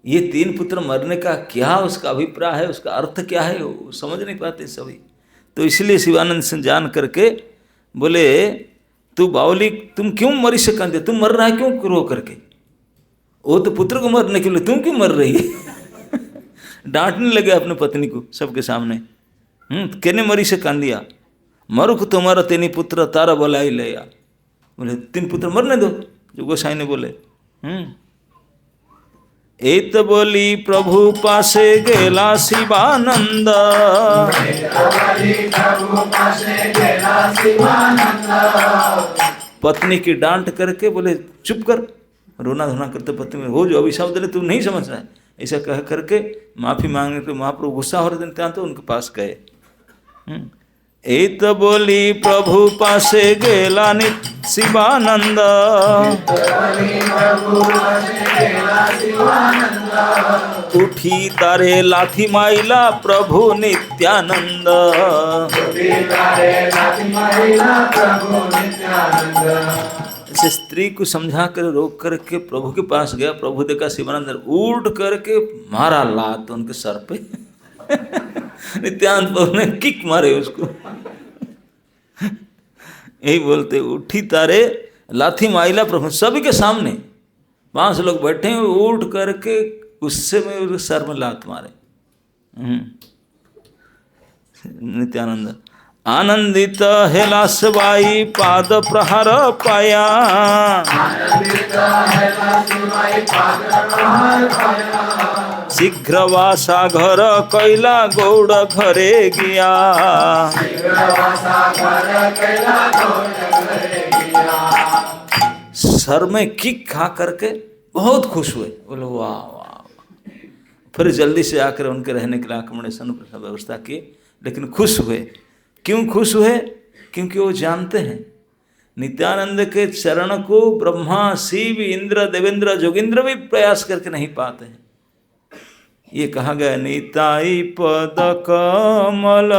ये 3 पुत्र मरने का क्या उसका अभिप्राय है, उसका अर्थ क्या है, वो समझ नहीं पाते सभी। तो इसलिए शिवानंद से जान करके बोले तू बावली तुम क्यों मरी से कांदे, तुम मर रहा है क्यों रो करके, वो तो पुत्र को मरने के लिए, तुम क्यों मर रही है। डांटने लगे अपने पत्नी को सबके सामने। कहने मरी से कांदिया, मरुख तुम्हारा 3 पुत्र तारा बलाई लया। बोले 3 पुत्र मरने दो, जो गोसाई ने बोले। एत बोली प्रभु पासे गेला शिवानंद, पत्नी की डांट करके बोले चुप कर, रोना धोना करते पत्नी में हो जो अभिशाप दे, तू नहीं समझ रहा है, ऐसा कह करके माफी मांगने के महाप्रभु गुस्सा हो रहे थे तो उनके पास गए। एत बोली प्रभु पासे गेला शिवानंद, उठी तारे लाथी माइला प्रभु नित्यानंद। ऐसे स्त्री को समझा कर रोक करके प्रभु के पास गया। प्रभु देखा शिवानंद उठ करके मारा लात उनके सर पे। नित्यानंद प्रभु ने किक मारे उसको। यही बोलते उठी तारे लाथी माइला प्रभु, सभी के सामने 5 लोग बैठे हैं, उठ करके गुस्से में उसके सर में लात मारे। नित्यानंद आनंदित हेलासबाई पाद प्रहार पाया, शीघ्र वासा घर कैला गौड़ घरे गया। सर में किक खा करके बहुत खुश हुए, बोले वाह वाह। फिर जल्दी से आकर उनके रहने के लिए अकोमोडेशन व्यवस्था की, लेकिन खुश हुए। क्यों खुश हुए? क्योंकि वो जानते हैं नित्यानंद के चरण को ब्रह्मा शिव इंद्र देवेंद्र जोगिंद्र भी प्रयास करके नहीं पाते हैं। ये कहा गया निताई पद कमल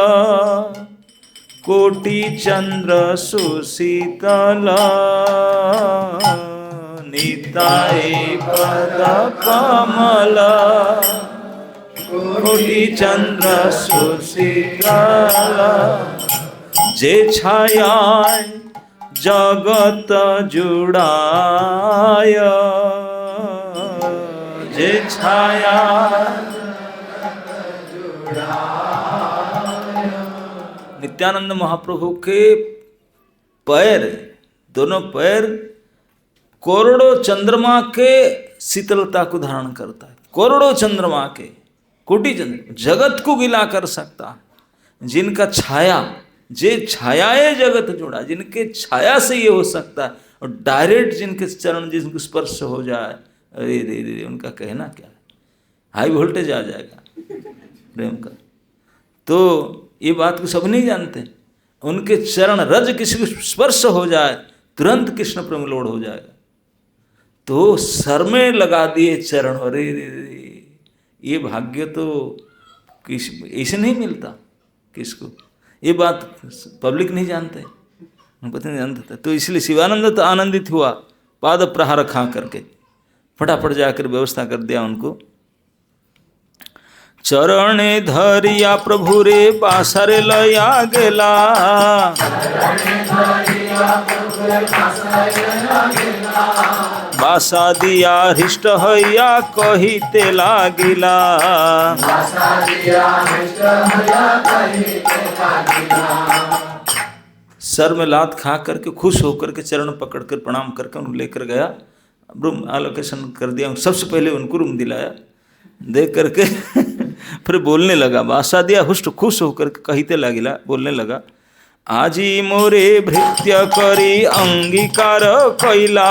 कोटि चंद्र सुशीतल, निताई पद कमल कोटि चंद्र सुशीतल, जे छाया जगत जुड़ाय जे छाया नित्यानंद महाप्रभु के पैर, दोनों पैर करोड़ों चंद्रमा के शीतलता को धारण करता है। करोड़ों चंद्रमा के, कोटि चंद्र, जगत को गिला कर सकता है। जिनका छाया, जे छायाए जगत जोड़ा, जिनके छाया से ये हो सकता है। और डायरेक्ट जिनके चरण, जिनको स्पर्श हो जाए, अरे रे रे, उनका कहना क्या है, हाई वोल्टेज आ जाएगा प्रेम का। तो ये बात को सब नहीं जानते। उनके चरण रज किसी को स्पर्श हो जाए, तुरंत कृष्ण प्रेम लोड हो जाएगा। तो सर में लगा दिए चरण, अरे रे रे, ये भाग्य तो किस ऐसे नहीं मिलता किसको। ये बात पब्लिक नहीं जानते, पता नहीं जानते। तो इसलिए शिवानंद तो आनंदित हुआ, पाद प्रहार खा करके फटाफट जाकर व्यवस्था कर दिया उनको। चरणे धरिया प्रभु रे बासरे लया गेला, बासा दिया हृष्ट हैया कहिते लागिला। सर में लात खा करके खुश होकर के चरण पकड़ कर प्रणाम करके उनको लेकर गया, रूम एलोकेशन कर दिया। सबसे पहले उनको रूम दिलाया, देख करके फिर बोलने लगा, बासा दिया हुष्ट खुश होकर कहिते लागिला, बोलने लगा, आजी मोरे भृत्य करी अंगीकार कैला,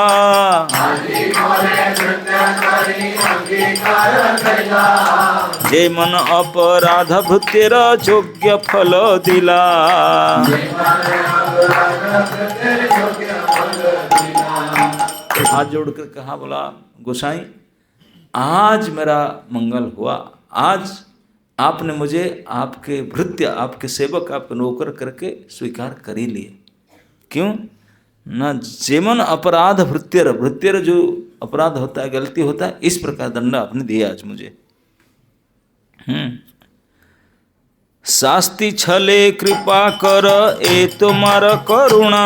जे मन अपराध भृत्येर योग्य फल दिला। हाथ जोड़कर कहा, बोला गोसाई आज मेरा मंगल हुआ, आज आपने मुझे आपके भृत्य, आपके सेवक, आपके नौकर करके स्वीकार कर ही लिए। क्यों न जेमन अपराध भृत्यर, भृत्यर जो अपराध होता है, गलती होता है, इस प्रकार दंड आपने दिया आज मुझे। शास्ति छले कृपा कर ए तुम्हार करुणा,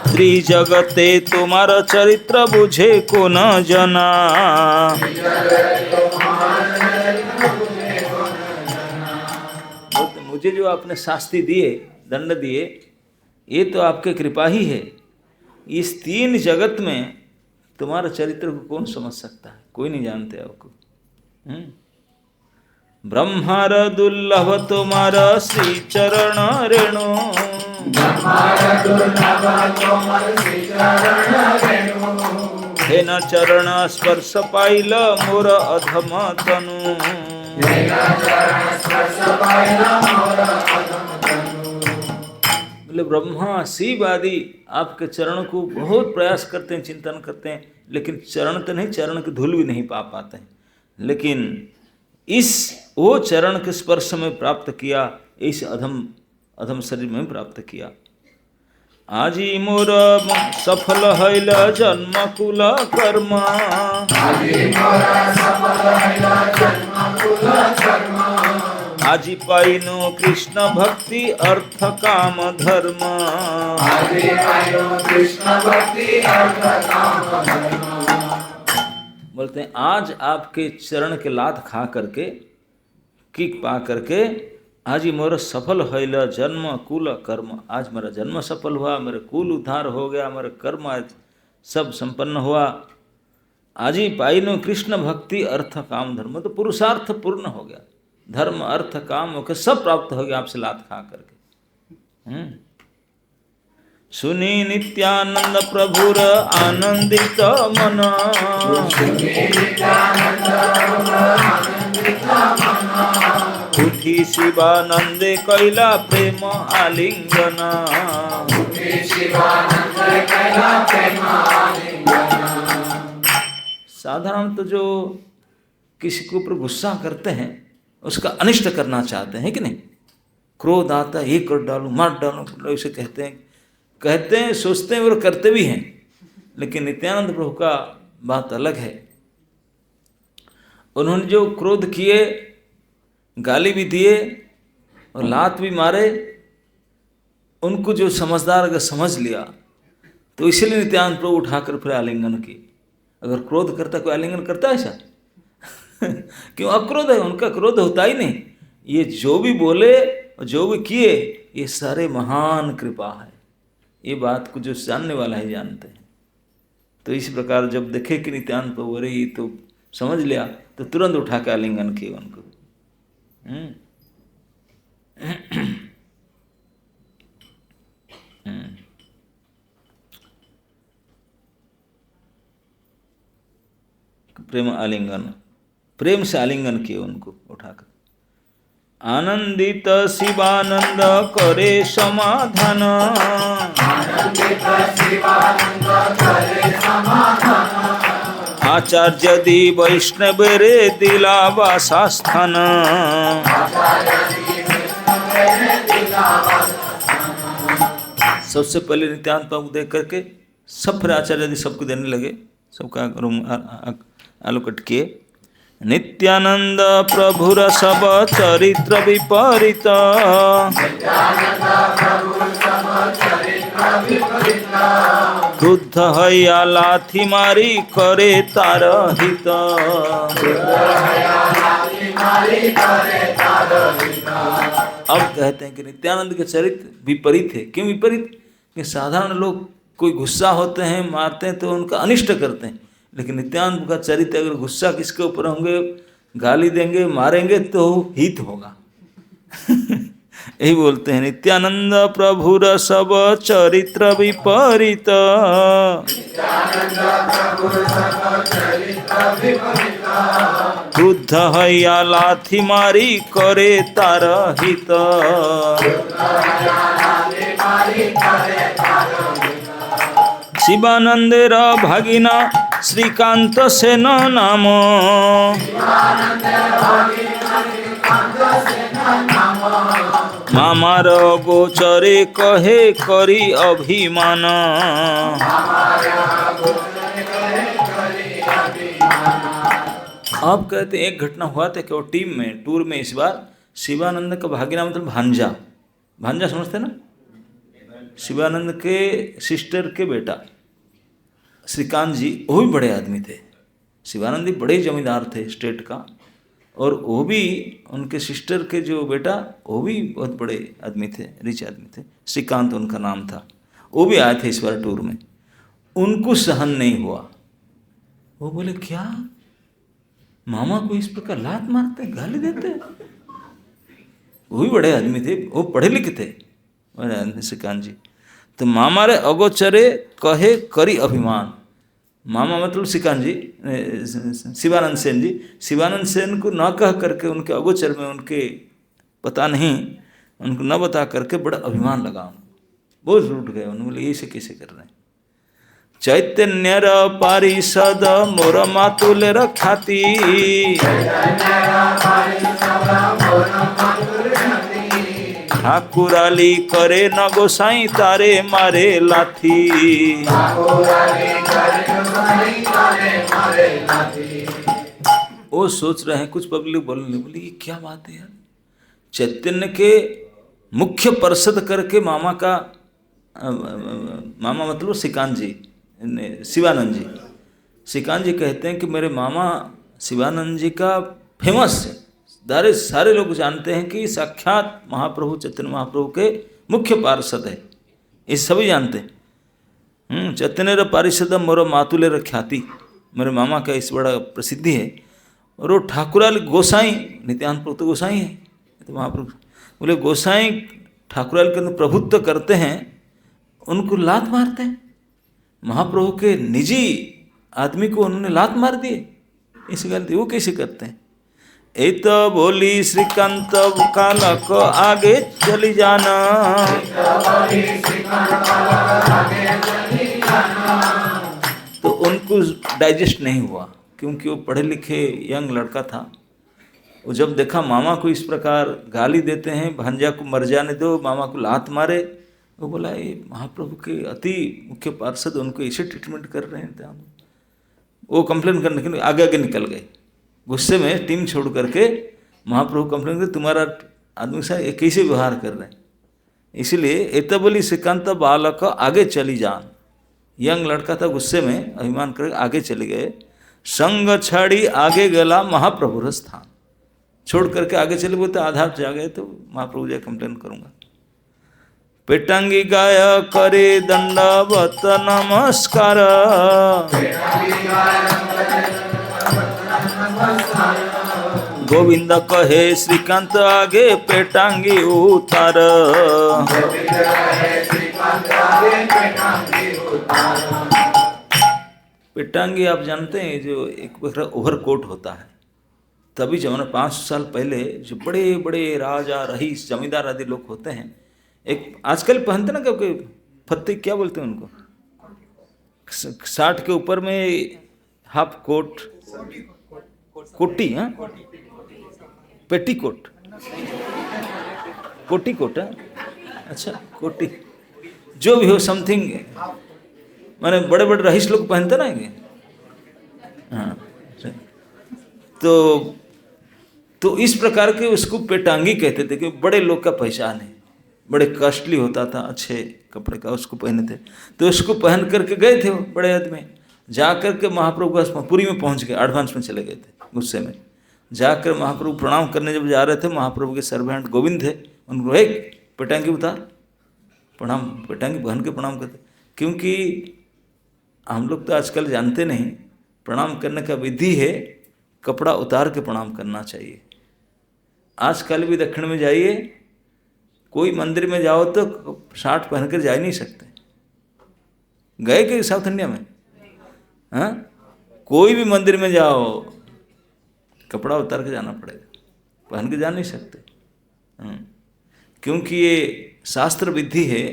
त्रिजगते तुम्हार चरित्र बुझे को न जना। मुझे जो आपने शास्ति दिए, दंड दिए, ये तो आपके कृपा ही है। इस तीन जगत में तुम्हारा चरित्र को कौन समझ सकता है, कोई नहीं जानते आपको। ब्रह्मार दुर्लभ तुम्हारा श्री चरण रेणु, हे न चरण स्पर्श पाइल मोर अधम तनु। बोले ब्रह्मा शिव आदि आपके चरण को बहुत प्रयास करते हैं, चिंतन करते हैं, लेकिन चरण तो नहीं, चरण की धूल भी नहीं पा पाते हैं। लेकिन इस वो चरण के स्पर्श में प्राप्त किया, इस अधम शरीर में प्राप्त किया। आजी मोर सफल हैल जन्म कुल कर्म, आजी पाइनो कृष्ण भक्ति अर्थ काम धर्म। बोलते हैं आज आपके चरण के लात खा करके, किक पा करके, आज ही मोर सफल हैल जन्म कुल कर्म, आज मेरा जन्म सफल हुआ, मेरा कुल उद्धार हो गया, मेरा कर्म आज सब संपन्न हुआ। आज ही पाइनो कृष्ण भक्ति अर्थ काम धर्म, तो पुरुषार्थ पूर्ण हो गया, धर्म अर्थ काम होकर सब प्राप्त हो गया आपसे लात खा करके। सुनी नित्यानंद प्रभुर आनंदित मन, उठी शिवानंदे कैला प्रेम आलिंगन। साधारणतः जो किसी के ऊपर गुस्सा करते हैं उसका अनिष्ट करना चाहते हैं कि नहीं, क्रोध आता है ये कर डालूं, मार डालूं, ऐसे कहते हैं, सोचते हैं और करते भी हैं। लेकिन नित्यानंद प्रभु का बात अलग है। उन्होंने जो क्रोध किए, गाली भी दिए और लात भी मारे, उनको जो समझदार अगर समझ लिया तो इसलिए नित्यानंद प्रभु उठाकर फिर आलिंगन की। अगर क्रोध करता, कोई आलिंगन करता है ऐसा? क्यों? अक्रोध है, उनका क्रोध होता ही नहीं। ये जो भी बोले और जो भी किए, ये सारे महान कृपा है। ये बात को जो जानने वाला है जानते हैं। तो इस प्रकार जब देखे कि नित्यानंद प्रभु अरे ये तो समझ लिया, तो तुरंत उठा के आलिंगन किए उनको। प्रेम आलिंगन, प्रेम से आलिंगन किए उनको उठाकर। आनंदित शिवानंद करे समाधान, आचार्य दी वैष्णव रे दिला वासास्थान। सबसे पहले नित्यानंद प्रभु देख करके सब फिर आचार्य दी सबको देने लगे, सबका आलोकट किए। नित्यानंद प्रभुर सब चरित्र विपरीत, क्रुद्ध हैया लाथी मारी करे तार हित। अब कहते हैं कि नित्यानंद के चरित्र विपरीत है। क्यों विपरीत? कि साधारण लोग कोई गुस्सा होते हैं, मारते हैं तो उनका अनिष्ट करते हैं, लेकिन नित्यानंद का चरित्र अगर गुस्सा किसके ऊपर होंगे, गाली देंगे, मारेंगे तो हित होगा। यही बोलते हैं नित्यानंद प्रभुर सब चरित्र विपरीत, क्रुद्ध हैया लाथी मारी करे तार हित। शिवानंदेर भागिना श्रीकांत सेन नाम, मामार गोचरे कहे करी अभिमान। अब कहते एक घटना हुआ था कि वो टीम में टूर में इस बार शिवानंद का भागिना मतलब भांजा, भांजा समझते ना, शिवानंद के सिस्टर के बेटा श्रीकांत जी, वो भी बड़े आदमी थे। शिवानंद जी बड़े जमींदार थे स्टेट का, और वो भी उनके सिस्टर के जो बेटा वो भी बहुत बड़े आदमी थे, रिच आदमी थे, श्रीकांत उनका नाम था। वो भी आए थे इस बार टूर में। उनको सहन नहीं हुआ, वो बोले क्या मामा को इस प्रकार लात मारते, गाली देते? वो भी बड़े आदमी थे, वो पढ़े लिखे थे श्रीकांत जी। तो मामा रे अगोचरे कहे करी अभिमान। मामा मतलब श्रीकांत जी, शिवानंद सेन जी, शिवानंद सेन को न कह करके उनके अगोचर में, उनके पता नहीं, उनको न बता करके बड़ा अभिमान लगा उनको, बहुत रूठ गए। उन्होंने बोले ऐसे कैसे कर रहे हैं? चैतन्य पारिषद मोर मातुले रखाती, ठाकुराली करे न गोसाई तारे मारे लाथी। वो सोच रहे हैं, कुछ पब्लिक बोलने बोली ये क्या बात है यार, चैतन्य के मुख्य पार्षद करके मामा का, मामा मतलब श्रीकांत जी, शिवानंद जी, श्रीकांत जी कहते हैं कि मेरे मामा शिवानंद जी का फेमस है, सारे लोग जानते हैं कि साक्षात महाप्रभु चैतन्य महाप्रभु के मुख्य पार्षद है, ये सभी जानते हैं। चैतन्य पारिषद मोर मातुले ख्याति, मेरे मामा का इस बड़ा प्रसिद्धि है। और वो ठाकुराल गोसाई, नित्यानंद प्रभु तो गोसाई है, तो महाप्रभु बोले गोसाई ठाकुराल के अंदर प्रभुत्व करते हैं, उनको लात मारते हैं। महाप्रभु के निजी आदमी को उन्होंने लात मार दिए, इस गलती वो कैसे करते हैं? ए तो बोली श्रीकांत कालक आगे चली जाना, तो उनको डाइजेस्ट नहीं हुआ, क्योंकि वो पढ़े लिखे यंग लड़का था। वो जब देखा मामा को इस प्रकार गाली देते हैं, भांजा को मर जाने दो, मामा को लात मारे, वो बोला ये महाप्रभु के अति मुख्य पार्षद उनको ऐसे ट्रीटमेंट कर रहे हैं। वो कंप्लेन करने के लिए आगे आगे निकल गए। गुस्से में टीम छोड़ करके महाप्रभु कंप्लेन कर, तुम्हारा आदमी से कैसे व्यवहार कर रहे हैं। इसलिए एतबली श्रीकांत बालक आगे चली जान, यंग लड़का था, गुस्से में अभिमान कर आगे चले गए। संग छड़ी आगे गला महाप्रभु स्थान, छोड़ करके आगे चले, बोलते आधार जा गए तो महाप्रभु जी कंप्लेन करूंगा। पेटांगी गाय करे दंडवत नमस्कार, गोविंद कहे श्रीकांत आगे पेटांगी उतार। पेटांगी आप जानते हैं, जो एक ओवरकोट होता है, तभी जमाना 500 साल पहले जो बड़े बड़े राजा रईस जमींदार आदि लोग होते हैं, एक आजकल पहनते ना क्योंकि फत्ते, क्या बोलते हैं उनको, 60 के ऊपर में हाफ कोट, कोटी, हाँ पेटी कोट, कोटी कोट है, अच्छा कोटी, जो भी हो समथिंग, माने बड़े बड़े रईस लोग पहनते ना ये, हाँ। तो इस प्रकार के उसको पेटांगी कहते थे कि बड़े लोग का पहचान है, बड़े कॉस्टली होता था, अच्छे कपड़े का उसको पहने थे। तो उसको पहन करके गए थे वो बड़े आदमी, जा कर के महाप्रभु का पुरी में पहुंच गए, एडवांस में चले गए थे गुस्से में। जाकर महाप्रभु प्रणाम करने जब जा रहे थे, महाप्रभु के सर्वेंट गोविंद थे, उनको एक पेटांगी उतार, प्रणाम, पेटांगी पहन के प्रणाम करते। क्योंकि हम लोग तो आजकल जानते नहीं, प्रणाम करने का विधि है कपड़ा उतार के प्रणाम करना चाहिए। आजकल भी दक्षिण में जाइए, कोई मंदिर में जाओ तो शर्ट पहन कर जा ही नहीं सकते। गए कि साउथ इंडिया में, हाँ, कोई भी मंदिर में जाओ कपड़ा उतार के जाना पड़ेगा, पहन के जा नहीं सकते। क्योंकि ये शास्त्र विधि है,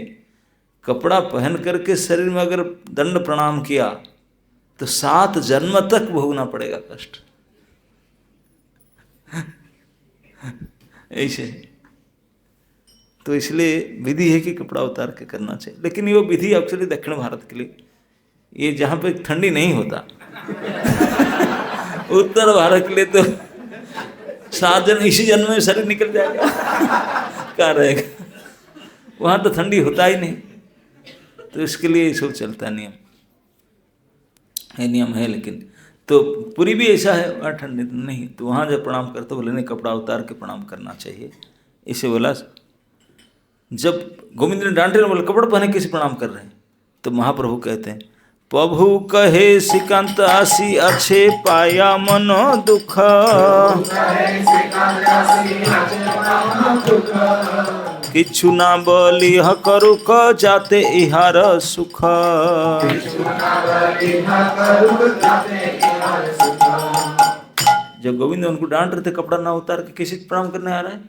कपड़ा पहन करके शरीर में अगर दंड प्रणाम किया तो 7 जन्म तक भोगना पड़ेगा कष्ट। ऐसे तो इसलिए विधि है कि कपड़ा उतार के करना चाहिए। लेकिन ये विधि एक्चुअली दक्षिण भारत के लिए, ये जहाँ पे ठंडी नहीं होता उत्तर भारत के लिए तो 7 जन्म, इसी जन्म में शरीर निकल जाएगा कहाँ रहेगा, वहाँ तो ठंडी होता ही नहीं। तो इसके लिए सब चलता नियम है, नियम है। लेकिन तो पूरी भी ऐसा है, वहाँ ठंडी नहीं, तो वहाँ जब प्रणाम करते बोले नहीं कपड़ा उतार के प्रणाम करना चाहिए। इसे बोला, जब गोविंद ने डांटे ना, बोले कपड़ा पहने कैसे प्रणाम कर रहे हैं, तो महाप्रभु कहते हैं, प्रभु कहे श्रीकांत आसी अच्छे पाया मनो दुख, किछु ना बोली करू क जाते इहार सुख। जब गोविंद उनको डांट रहे थे कपड़ा ना उतार के कैसे प्रणाम करने आ रहा है,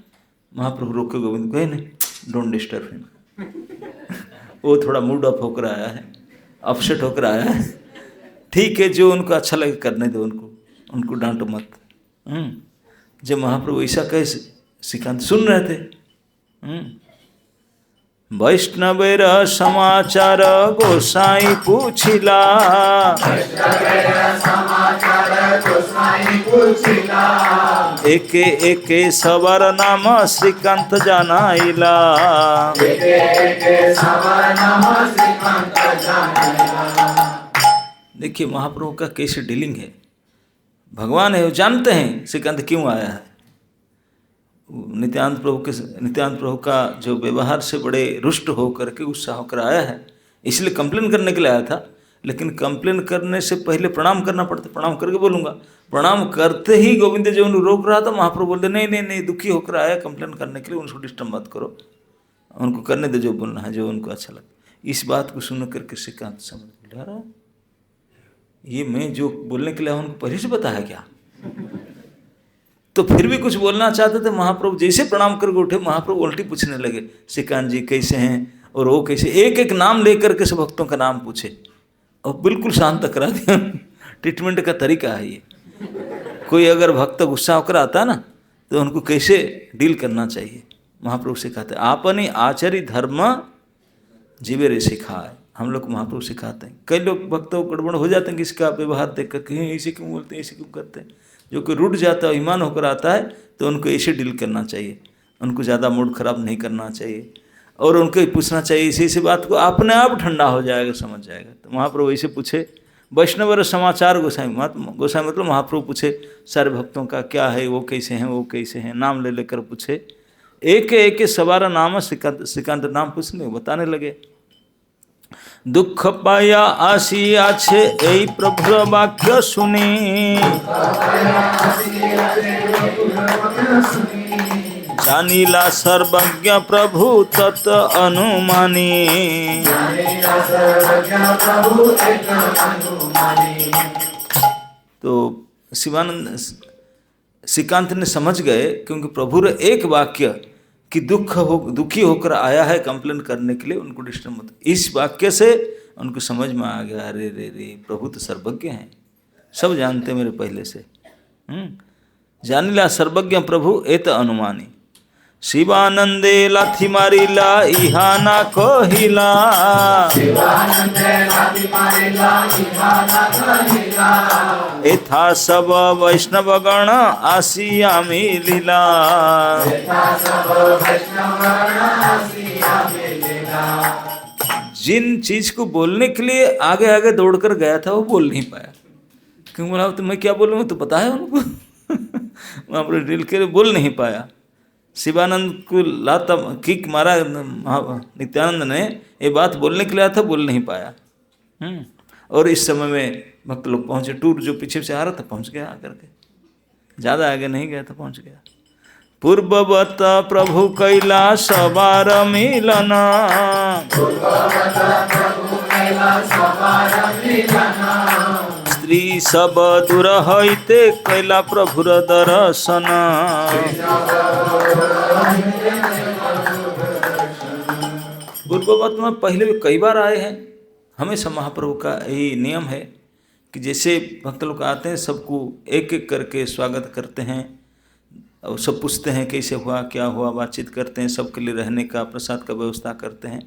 महाप्रभु रोक के गोविंद कहे नहीं, डोंट डिस्टर्ब हिम। वो थोड़ा मूड ऑफ होकर आया है, अपसेट होकर आया है, ठीक है, जो उनको अच्छा लगे करने दो, उनको डांटो मत। जब महाप्रभु ऐसा कहे, श्रीकांत सुन रहे थे। वैष्णवेर समाचार गोसाई पूछिला, एके एके सवार नाम श्रीकांत जानाइला। देखिए महाप्रभु का कैसे डीलिंग है, भगवान है, वो जानते हैं श्रीकांत क्यों आया है। नित्यानंद प्रभु का जो व्यवहार से बड़े रुष्ट होकर के उत्साह होकर आया है, इसलिए कंप्लेन करने के लिए आया था। लेकिन कंप्लेन करने से पहले प्रणाम करना पड़ता, प्रणाम करके बोलूँगा। प्रणाम करते ही गोविंद जो उन्हें रोक रहा था, महाप्रभु बोलते नहीं नहीं नहीं, दुखी होकर आया कंप्लेन करने के लिए, उनको डिस्टर्ब मत करो, उनको करने दे जो बोलना है, जो उनको अच्छा लगे। इस बात को सुन करके श्रीकांत समझ रहा, ये मैं जो बोलने के लिए उनको पहले से पता है क्या। तो फिर भी कुछ बोलना चाहते थे। महाप्रभु जैसे प्रणाम करके उठे, महाप्रभु उल्टी पूछने लगे, श्रीकांत जी कैसे हैं और वो कैसे, एक एक नाम लेकर के सब भक्तों का नाम पूछे और बिल्कुल शांत करा दिया। ट्रीटमेंट का तरीका है ये। कोई अगर भक्त गुस्सा होकर आता है ना, तो उनको कैसे डील करना चाहिए महाप्रभु सिखाते। आपने आचार्य धर्म जीवे रे सिखाए, हम लोग महाप्रभु सिखाते हैं। कई लोग भक्तों को गड़बड़ हो जाते हैं, किसका व्यवहार देख कर कहीं ऐसे क्यों बोलते हैं, ऐसे क्यों करते हैं। जो कोई रूठ जाता है, ईमान होकर आता है, तो उनको ऐसे डील करना चाहिए। उनको ज़्यादा मूड खराब नहीं करना चाहिए और उनको पूछना चाहिए इसी बात को, अपने आप ठंडा हो जाएगा, समझ जाएगा। तो महाप्रभु ऐसे पूछे वैष्णव समाचार गोसाई मतलब महाप्रभु पूछे सारे भक्तों का क्या है, वो कैसे हैं, वो कैसे हैं, नाम ले लेकर पूछे, एक एक सवारा नाम श्रीकांत नाम पूछने बताने लगे। दुख पाया आसी आछे এই প্রভুর বাক্য শুনি, জানিলা सर्वज्ञ प्रभु तत् अनुमानी। तो शिवानंद श्रीकांत ने समझ गए क्योंकि प्रभु रे एक वाक्य कि दुखी होकर आया है कंप्लेन करने के लिए, उनको डिस्टर्ब मत। इस वाक्य से उनको समझ में आ गया, अरे रे रे प्रभु तो सर्वज्ञ हैं, सब जानते मेरे पहले से। जानिला सर्वज्ञ प्रभु एत अनुमानी। शिवानंदे लाथी मारिला इहाना कहिला, एथा सब वैष्णव गण आसिया मिलिला। जिन चीज को बोलने के लिए आगे आगे दौड़कर गया था वो बोल नहीं पाया, क्यों बोला तो मैं क्या बोलूँगा, तो पता है उनको वहाँ पर दिल के बोल नहीं पाया। शिवानंद को लाता किक मारा नित्यानंद ने, ये बात बोलने के लिए आया था, बोल नहीं पाया। और इस समय में भक्त लोग पहुँचे, टूर जो पीछे से आ रहा था पहुँच गया आकर के, ज़्यादा आगे नहीं गया था, पहुँच गया। पूर्ववत प्रभु कैलाश बार मिलना, स्त्री सब दूर हईते कैला प्रभुर दर्शन। पूर्ववत में पहले भी कई बार आए हैं। हमेशा महाप्रभु का यही नियम है कि जैसे भक्त लोग आते हैं सबको एक एक करके स्वागत करते हैं और सब पूछते हैं कैसे हुआ क्या हुआ, बातचीत करते हैं, सबके लिए रहने का प्रसाद का व्यवस्था करते हैं।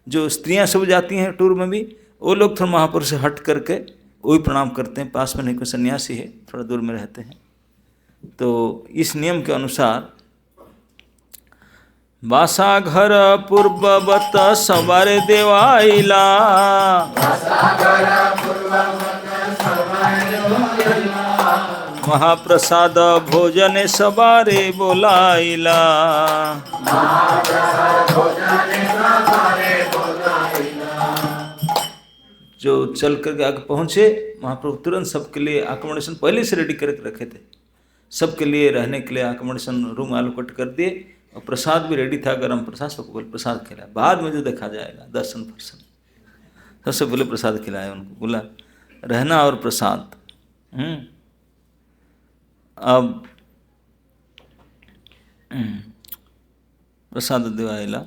जो स्त्रियां सब जाती हैं टूर में भी, वो लोग थोड़ा महापुरुष से हट करके वही प्रणाम करते हैं, पास में नहीं, कोई सन्यासी है थोड़ा दूर में रहते हैं। तो इस नियम के अनुसार बासा घर पूर्ववत सवारे देवाइला, महाप्रसाद भोजन सवारे बोलाइला। जो चल करके आगे पहुँचे, महाप्रभु तुरंत सबके लिए अकोमोडेशन पहले से रेडी करके रखे थे, सबके लिए रहने के लिए अकोमोडेशन रूम एलोकेट कर दिए और प्रसाद भी रेडी था, गरम प्रसाद, सबको प्रसाद खिलाया। बाद में जो देखा जाएगा दर्शन प्रसन्न, सबसे पहले प्रसाद खिलाया उनको, बोला रहना और प्रसाद। अब प्रसाद देवाइला।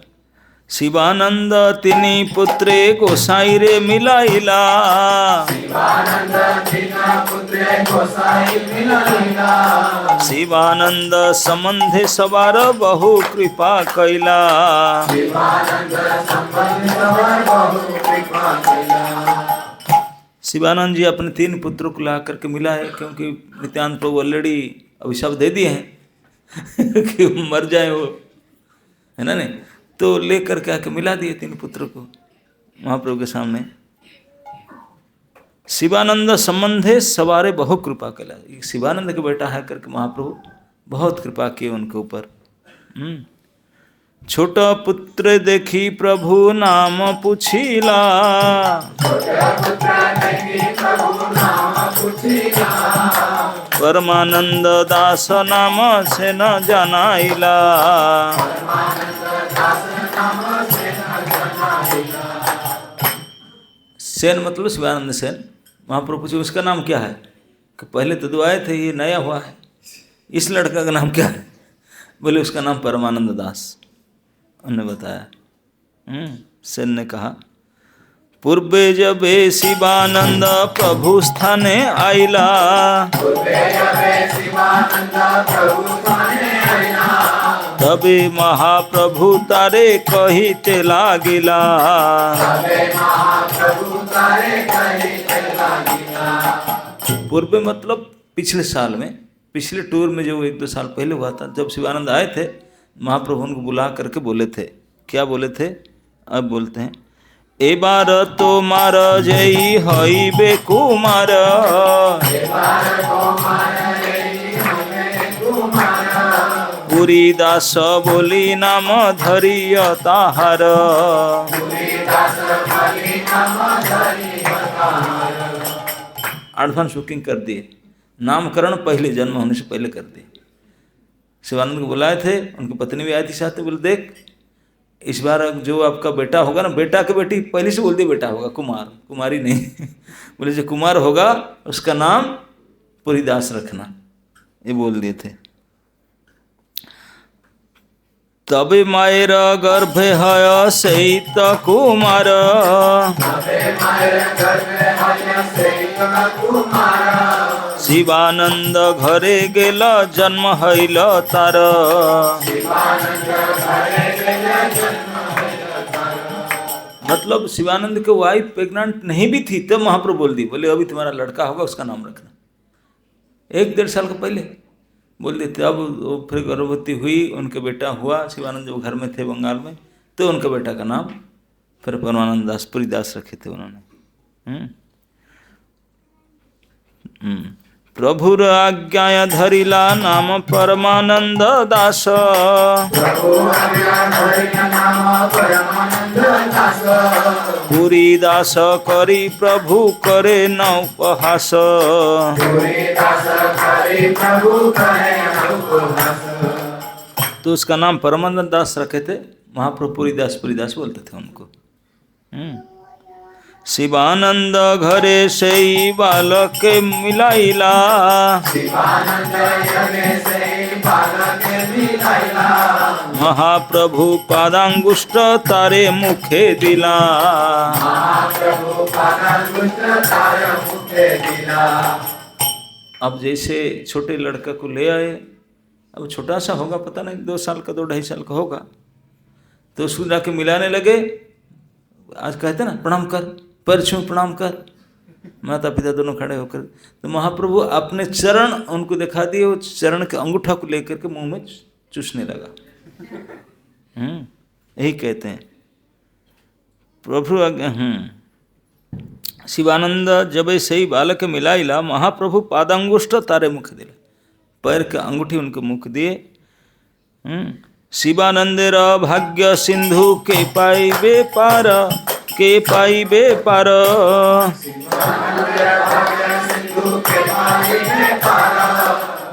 शिवानंद तिनी पुत्रे गोसाई रे मिलाइला, शिवानंद संबंधे सवार बहु कृपा कैला। शिवानंद जी अपने 3 पुत्रों को ला करके मिलाए, क्योंकि नित्यानंद प्रभु ऑलरेडी अभिशाप दे दिए हैं कि मर जाए वो, है ना नहीं, तो लेकर के आके मिला दिए 3 पुत्रों को महाप्रभु के सामने। शिवानंद संबंधे सवारे बहु कृपा कैला, शिवानंद के बेटा है करके महाप्रभु बहुत कृपा किए उनके ऊपर। छोटा पुत्र देखी प्रभु नाम पूछिला, परमानंद दास नाम से न जनाइला। सेन मतलब शिवानंद सेन। महाप्रभु पूछे उसका नाम क्या है, कि पहले तो 2 आए थे, ये नया हुआ है, इस लड़का का नाम क्या है, बोले उसका नाम परमानंद दास। उन्होंने बताया। सेन ने कहा पूर्वे जबे शिवानंद प्रभु स्थाने आइला, तबे महाप्रभु तारे कहिते लागिला। पूर्व मतलब पिछले साल में, पिछले टूर में जो 1-2 साल पहले हुआ था, जब शिवानंद आए थे, महाप्रभु उनको बुला करके बोले थे। क्या बोले थे? अब बोलते हैं, ए बार तो मार जई हईबे कुमार, पुरी दास बोली नाम धरिय ताहार। एडवांस बुकिंग कर दिए, नामकरण पहले जन्म होने से पहले कर दिए। शिवानंद को बुलाए थे, उनकी पत्नी भी आई थी साथ में। बोले देख इस बार जो आपका बेटा होगा ना, बेटा के बेटी पहले से बोल दी बेटा होगा, कुमार कुमारी नहीं। बोले जो कुमार होगा उसका नाम पुरीदास रखना, ये बोल दिए थे। तबे मायर गर्भे हय सहित कुमार, शिवानंद घरे गेल जन्म हईल तार। मतलब शिवानंद के वाइफ प्रेग्नेंट नहीं भी थी तब महाप्रभु बोल दी, बोले अभी तुम्हारा लड़का होगा उसका नाम रखना। 1-1.5 साल का पहले बोल देते। अब वो फिर गर्भवती हुई, उनके बेटा हुआ। शिवानंद जब घर में थे बंगाल में, तो उनके बेटा का नाम फिर परमानंद दास पुरीदास रखे थे उन्होंने। प्रभुर आज्ञा धरिला नाम परमानंद दास, पुरी दास करी प्रभु करे न उपहास। तो उसका नाम परमानंद दास रखे थे महाप्रभु। पुरीदास बोलते थे उनको। शिवानंद घरे से बालक मिलाइला, महाप्रभु पादांगुष्ट तारे मुखे दिला। अब जैसे छोटे लड़का को ले आए, अब छोटा सा होगा, पता नहीं 2 साल का 2-2.5 साल का होगा, तो उसको जाके मिलाने लगे। आज कहते ना प्रणाम कर, पैर छू प्रणाम कर, माता पिता दोनों खड़े होकर। तो महाप्रभु अपने चरण उनको दिखा दिए, वो चरण के अंगूठा को लेकर के मुंह में चूसने लगा। यही कहते हैं प्रभु। शिवानंद जब सही बालक मिलाइला, महाप्रभु पादांगुष्ट तारे मुख दिला, पैर के अंगूठी उनको मुख दिए। शिवानंदेर भाग्य सिंधु के पाइबे पार, के पाइबे पार।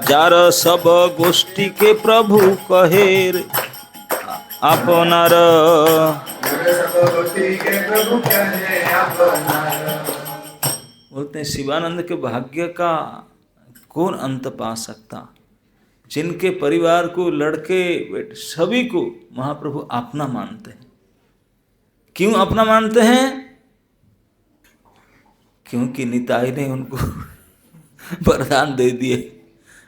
जार सब गोष्ठी के प्रभु कहेर आपनार। बोलते हैं शिवानंद के भाग्य का कौन अंत पा सकता। जिनके परिवार को, लड़के बेटे सभी को महाप्रभु अपना मानते हैं। क्यों अपना मानते हैं? क्योंकि निताई ने उनको वरदान दे दिए,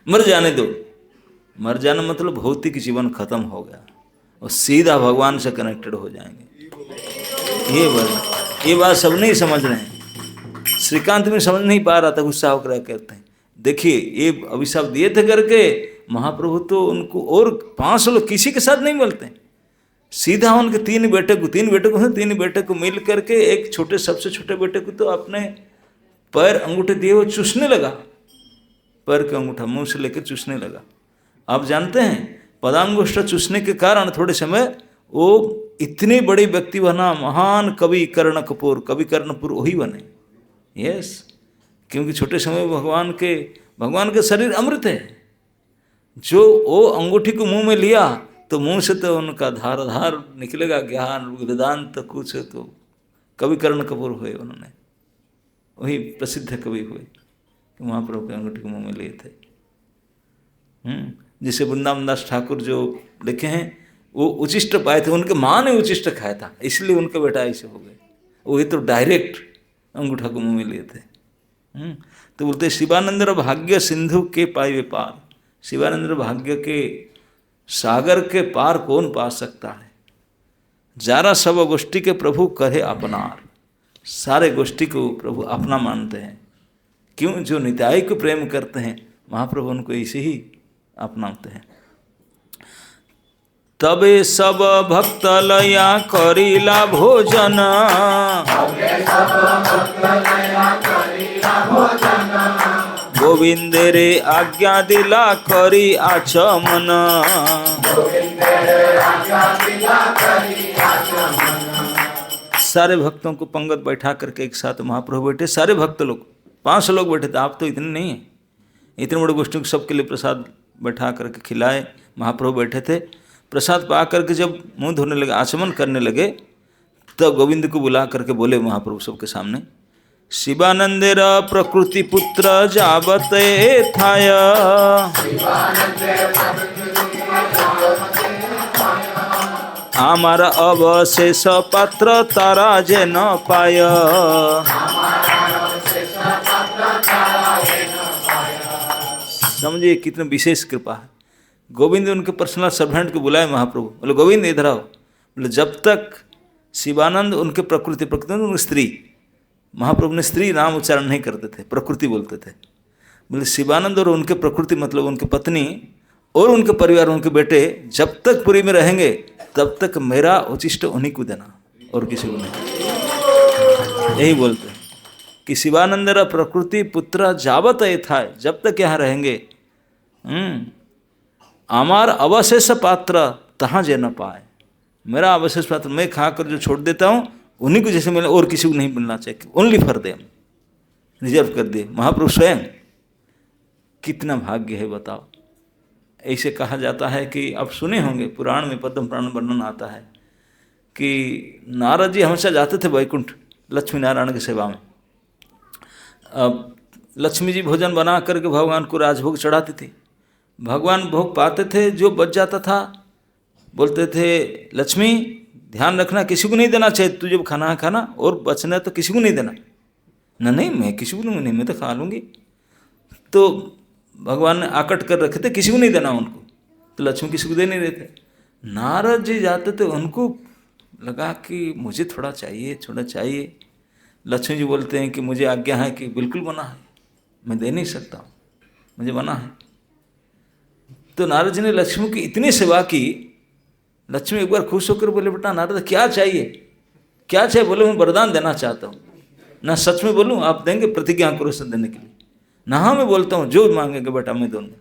मर जाने दो। मर जाना मतलब भौतिक जीवन खत्म हो गया और सीधा भगवान से कनेक्टेड हो जाएंगे। ये बात सब नहीं समझ रहे हैं। श्रीकांत में समझ नहीं पा रहा था, गुस्सा होकर कहते हैं देखिए ये अभिशाप दिए थे करके महाप्रभु तो उनको और 5 लोग किसी के साथ नहीं मिलते, सीधा उनके 3 बेटे को मिल करके एक छोटे, सबसे छोटे बेटे को तो अपने पैर अंगूठे दिए वो चूसने लगा, पैर का अंगूठा मुंह से लेकर चूसने लगा। आप जानते हैं पदांगुष्ठ चूसने के कारण थोड़े समय वो इतने बड़े व्यक्ति बना, महान कवि कर्णकपुर, कवि कर्णपुर वही बने। यस, क्योंकि छोटे समय भगवान के शरीर अमृत है। जो वो अंगूठी को मुंह में लिया तो मुंह से तो उनका धार निकलेगा ज्ञान वेदांत कुछ। तो कवि कर्णकपुर हुए, उन्होंने वही प्रसिद्ध कवि हुए, महाप्रभु के अंगूठी को मुंह में लिए थे। जिसे वृंदावन दास ठाकुर जो लिखे हैं वो उचिष्ट पाए थे, उनके माँ ने उचिष्ट खाया था इसलिए उनके बेटा ऐसे हो गए। वही तो डायरेक्ट अंगूठा को मुंह में लिए थे। तो बोलते शिवानंद भाग्य सिंधु के पाइबे पार। शिवानंद भाग्य के सागर के पार कौन पा सकता है। जारा सब गोष्ठी के प्रभु कहे अपनार। सारे गोष्ठी को प्रभु अपना मानते हैं। क्यों? जो निताई को प्रेम करते हैं महाप्रभु उनको ऐसे ही अपनाते हैं। तबे सब भक्त लया करिला भोजन। गोविंदे रे आज्ञा दिला करी आचमन। सारे भक्तों को पंगत बैठा करके एक साथ महाप्रभु बैठे, सारे भक्त लोग 500 लोग बैठे थे, आप तो इतने नहीं हैं। इतने बड़े गोष्ठियों को सबके लिए प्रसाद बैठा करके खिलाए, महाप्रभु बैठे थे। प्रसाद पा करके जब मुंह धोने लगे, आचमन करने लगे, तब गोविंद को बुला करके बोले महाप्रभु सबके सामने, शिवानंदेर प्रकृति पुत्र जावत थाय। आमार अवशेष पात्र तारा जे न पाय। समझिए कितनी विशेष कृपा है। गोविंद उनके पर्सनल सर्वेंट को बुलाए महाप्रभु, बोले गोविंद इधर आओ। बोले जब तक शिवानंद उनके प्रकृति उनकी स्त्री, महाप्रभु ने स्त्री नाम उच्चारण नहीं करते थे, प्रकृति बोलते थे। बोले शिवानंद और उनके प्रकृति मतलब उनकी पत्नी और उनके परिवार, उनके बेटे जब तक पुरी में रहेंगे तब तक मेरा उचिष्ट उन्हीं को देना और किसी को नहीं। यही बोलते हैं कि शिवानंद प्रकृति पुत्र जावत था, जब तक यहाँ रहेंगे। आमार अवशेष पात्र तहाँ जे न पाए, मेरा अवशेष पात्र मैं खाकर जो छोड़ देता हूँ उन्हीं को जैसे मिले, और किसी को नहीं मिलना चाहिए, ओनली फॉर देम, रिजर्व कर दिए महाप्रभु स्वयं। कितना भाग्य है बताओ। ऐसे कहा जाता है कि आप सुने होंगे, पुराण में पद्म पुराण वर्णन आता है कि नारद जी हमेशा जाते थे वैकुंठ लक्ष्मी नारायण की सेवा में। अब लक्ष्मी जी भोजन बना करके भगवान को राजभोग चढ़ाती थी, भगवान भोग पाते थे, जो बच जाता था बोलते थे लक्ष्मी ध्यान रखना किसी को नहीं देना चाहिए, तू जब खाना है खाना और बचना है तो किसी को नहीं देना। ना नहीं मैं किसी को नहीं, मैं तो खा लूँगी। तो भगवान ने आकट कर रखे थे किसी को नहीं देना उनको, तो लक्ष्मी किसी को दे नहीं रहे थे। नारद जी जाते थे, उनको लगा कि मुझे थोड़ा चाहिए। लक्ष्मी जी बोलते हैं कि मुझे आज्ञा है कि बिल्कुल मना है, मैं दे नहीं सकता हूँ, मुझे मना है। तो नारद जी ने लक्ष्मी की इतनी सेवा की, लक्ष्मी एक बार खुश होकर बोले बेटा नारद क्या चाहिए? बोले मैं वरदान देना चाहता हूँ। ना सच में बोलूँ आप देंगे? प्रतिज्ञा करो सब देने के लिए। ना हाँ मैं बोलता हूँ जो मांगेंगे बेटा मैं दूंगा।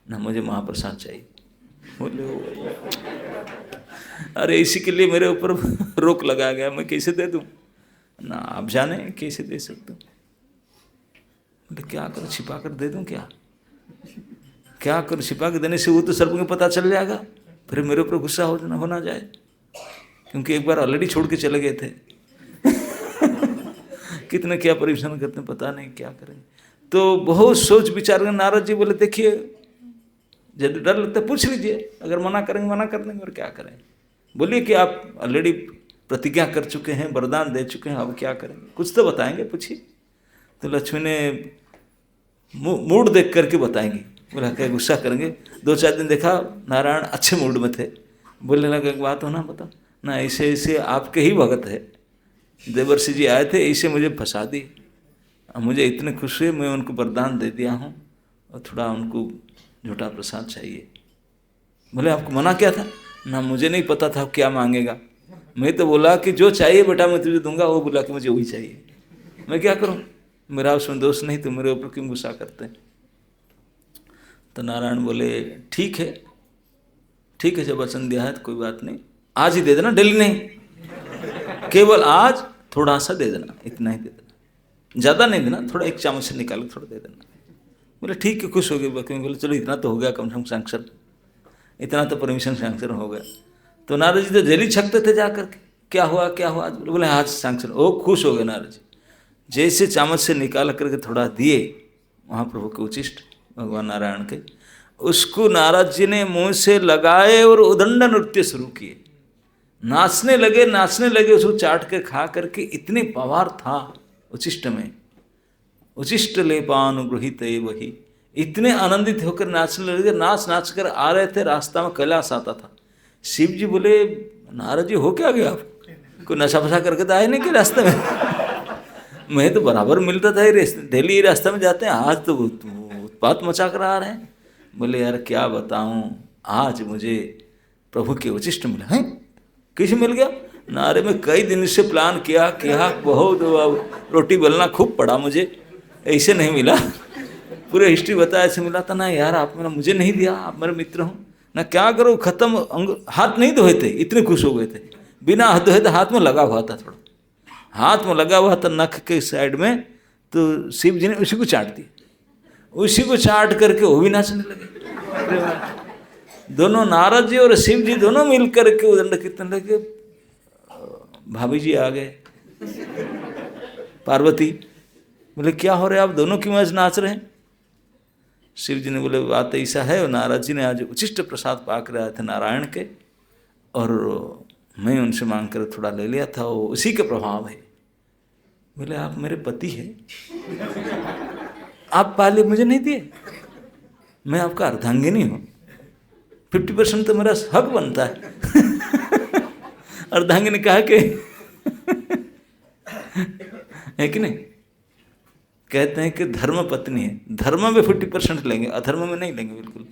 ना मुझे महाप्रसाद चाहिए। बोले अरे इसी के लिए मेरे ऊपर रोक लगाया गया, मैं कैसे दे दूँ? ना आप जाने कैसे दे सकते हो। बोले क्या करो, छिपा कर दे दूँ क्या करो? छिपा के देने से वो तो सबको पता चल जाएगा, फिर मेरे ऊपर गुस्सा होना जाए, क्योंकि एक बार ऑलरेडी छोड़ के चले गए थे। कितने क्या परेशान करते हैं पता नहीं क्या करेंगे। तो बहुत सोच विचार कर नारद जी बोले देखिए यदि डर लगता है पूछ लीजिए, अगर मना करेंगे मना कर देंगे और क्या करें। बोलिए कि आप ऑलरेडी प्रतिज्ञा कर चुके हैं, वरदान दे चुके हैं, अब क्या करेंगे, कुछ तो बताएंगे, पूछिए। तो लक्ष्मी ने मूड देख करके बताएंगे। बोला क्या गुस्सा करेंगे? 2-4 दिन देखा नारायण अच्छे मूड में थे, बोलने लगा एक बात हो ना बता ना, ऐसे आपके ही भगत है देवर्षि जी आए थे, ऐसे मुझे फंसा दी, मुझे इतने खुश हुए, मैं उनको वरदान दे दिया हूँ और थोड़ा उनको झूठा प्रसाद चाहिए। बोले आपको मना क्या था? ना मुझे नहीं पता था क्या मांगेगा, मैं तो बोला कि जो चाहिए बेटा मैं तुझे दूंगा, वो बोला कि मुझे वही चाहिए, मैं क्या करूँ, मेरा उसमें दोष नहीं, तो मेरे ऊपर क्यों गुस्सा करते हैं? तो नारायण बोले ठीक है जब वचन दिया है तो कोई बात नहीं, आज ही दे देना, डेली नहीं, केवल आज थोड़ा सा दे देना, इतना ही दे देना, ज़्यादा नहीं देना, थोड़ा एक चम्मच से निकाल थोड़ा दे देना। बोले ठीक है, खुश हो गए। बोले चलो इतना तो हो गया, कम से कम सैंक्शन, इतना तो परमिशन सैंक्शन हो गया। तो नारद जी तो जेली छकते थे जाकर के, क्या हुआ बोले आज सैंक्शन। ओ खुश हो गए नारद जी, जैसे चम्मच से निकाल करके थोड़ा दिए महाप्रभु के उचिष्ट भगवान नारायण के, उसको नारद जी ने मुंह से लगाए और उदंड नृत्य शुरू किए, नाचने लगे उसको चाट के खा करके। इतने पवार था उचिष्ट में, उचिष्ट लेपानुगृहित वही, इतने आनंदित होकर नाचने लगे, नाच कर आ रहे थे, रास्ता में कैलाश आता था। शिव जी बोले नारद जी हो क्या गया, आप कोई नशा फशा करके तो आए नहीं कि रास्ते में? मैं तो बराबर मिलता था, डेली रास्ते में जाते हैं, आज तो उत्पात मचा कर आ रहे हैं। बोले यार क्या बताऊं, आज मुझे प्रभु के उचिष्ट मिला है। किसे मिल गया? नारे में कई दिन से प्लान किया बहुत रोटी बेलना खूब पड़ा, मुझे ऐसे नहीं मिला। पूरे हिस्ट्री बताया ऐसे मिला था ना यार, आप मेरा मुझे नहीं दिया, आप मेरे मित्र हो ना, क्या करो खत्म। हाथ नहीं धोए थे, इतने खुश हो गए थे। बिना हाथ धोए थे, हाथ में लगा हुआ था, थोड़ा हाथ में लगा हुआ था नख के साइड में। तो शिव जी ने उसी को चाट दिया, उसी को चाट करके वो भी नाचने लगे। दोनों नारद जी और शिव जी दोनों मिल करके दंड कीर्तन लगे। भाभी जी आ गए, पार्वती बोले क्या हो रहा है, आप दोनों क्यों आज नाच रहे हैं? शिव जी ने बोले बात ऐसा है, और नारद जी ने आज उचिष्ट प्रसाद पाकर आए थे नारायण के, और मैं उनसे मांग कर थोड़ा ले लिया था, वो उसी के प्रभाव है। बोले आप मेरे पति हैं, आप पहले मुझे नहीं दिए, मैं आपका अर्धांगिनी हूँ, 50% तो मेरा हक बनता है। अर्धांगिनी कहा कि है कि नहीं? कहते हैं कि धर्म पत्नी है, धर्म में 50% लेंगे, अधर्म में नहीं लेंगे बिल्कुल।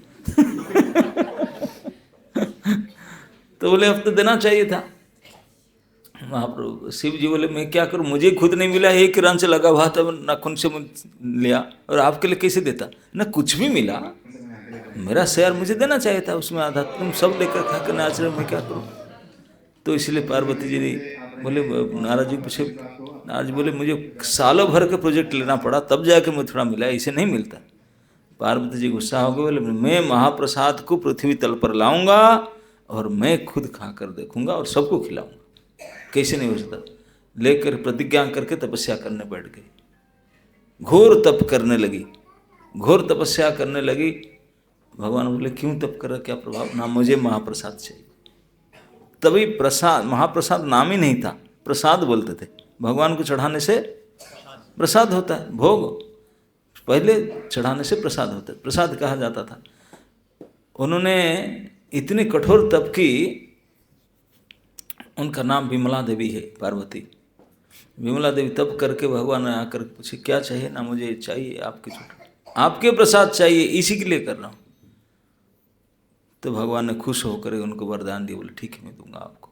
तो बोले अब तो देना चाहिए था। महाप्रभु शिव जी बोले मैं क्या करूं, मुझे खुद नहीं मिला, एक रन से लगा हुआ था, नाखून से लिया, और आपके लिए कैसे देता ना, कुछ भी मिला, मेरा शेयर मुझे देना चाहिए था, उसमें आधा तुम सब लेकर खा कर नाच रहे हो, मैं क्या करूं? तो इसलिए पार्वती जी बोले, नारद जी पूछे, नारद जी बोले मुझे सालों भर का प्रोजेक्ट लेना पड़ा तब जाके मुझे थोड़ा मिला, ऐसे नहीं मिलता। पार्वती जी गुस्सा हो गए, बोले मैं महाप्रसाद को पृथ्वी तल पर लाऊंगा और मैं खुद खा कर देखूंगा और सबको खिलाऊंगा, कैसे नहीं हो सकता। लेकर प्रतिज्ञा करके तपस्या करने बैठ गई, घोर तप करने लगी, घोर तपस्या करने लगी। भगवान बोले क्यों तप कर, क्या प्रभाव? ना मुझे महाप्रसाद चाहिए। तभी प्रसाद, महाप्रसाद नाम ही नहीं था, प्रसाद बोलते थे, भगवान को चढ़ाने से प्रसाद होता है, भोग पहले चढ़ाने से प्रसाद होता है, प्रसाद कहा जाता था। उन्होंने इतनी कठोर तप की, उनका नाम विमला देवी है, पार्वती विमला देवी। तप करके भगवान ने आकर पूछे क्या चाहिए? ना मुझे चाहिए आपके आपके प्रसाद चाहिए, इसी के लिए कर रहा हूँ। तो भगवान ने खुश होकर उनको वरदान दिया, बोले ठीक है मैं दूंगा आपको।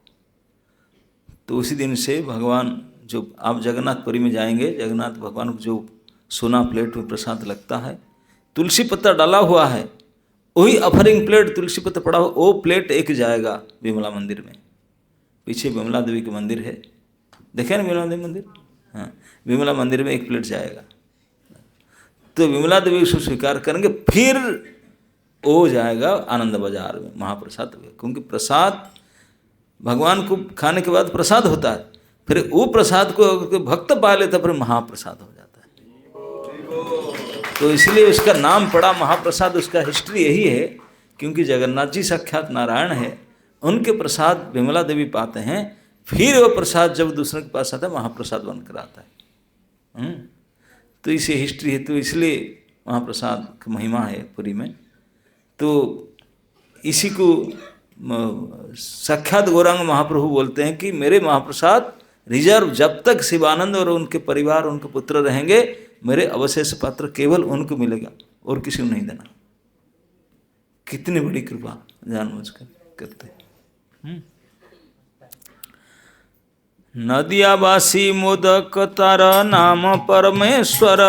तो उसी दिन से भगवान, जो आप जगन्नाथपुरी में जाएंगे, जगन्नाथ भगवान को जो सोना प्लेट में प्रसाद लगता है, तुलसी पत्ता डाला हुआ है, वही ऑफरिंग प्लेट तुलसी पत्ता पड़ा हुआ, वो प्लेट एक जाएगा विमला मंदिर में। पीछे विमला देवी का मंदिर है, देखे ना विमला देवी मंदिर? हाँ, विमला मंदिर में एक प्लेट जाएगा। तो विमला देवी उसको स्वीकार करेंगे, फिर वो जाएगा आनंद बाजार में महाप्रसाद में, क्योंकि प्रसाद भगवान को खाने के बाद प्रसाद होता है, फिर वो प्रसाद को अगर भक्त पा लेता फिर महाप्रसाद हो जाता है। तो इसलिए उसका नाम पड़ा महाप्रसाद। उसका हिस्ट्री यही है, क्योंकि जगन्नाथ जी साक्षात नारायण है, उनके प्रसाद विमला देवी पाते हैं, फिर वो प्रसाद जब दूसरे के पास आता है महाप्रसाद बनकर आता है। तो इसे हिस्ट्री है, तो इसलिए महाप्रसाद की महिमा है पुरी में। तो इसी को साक्षात गौरांग महाप्रभु बोलते हैं कि मेरे महाप्रसाद रिजर्व, जब तक शिवानंद और उनके परिवार, उनके पुत्र रहेंगे, मेरे अवशेष पात्र केवल उनको मिलेगा और किसी को नहीं देना। कितनी बड़ी कृपा जानबूझकर करते हैं। नदियावासी मोदक तारा नाम परमेश्वर,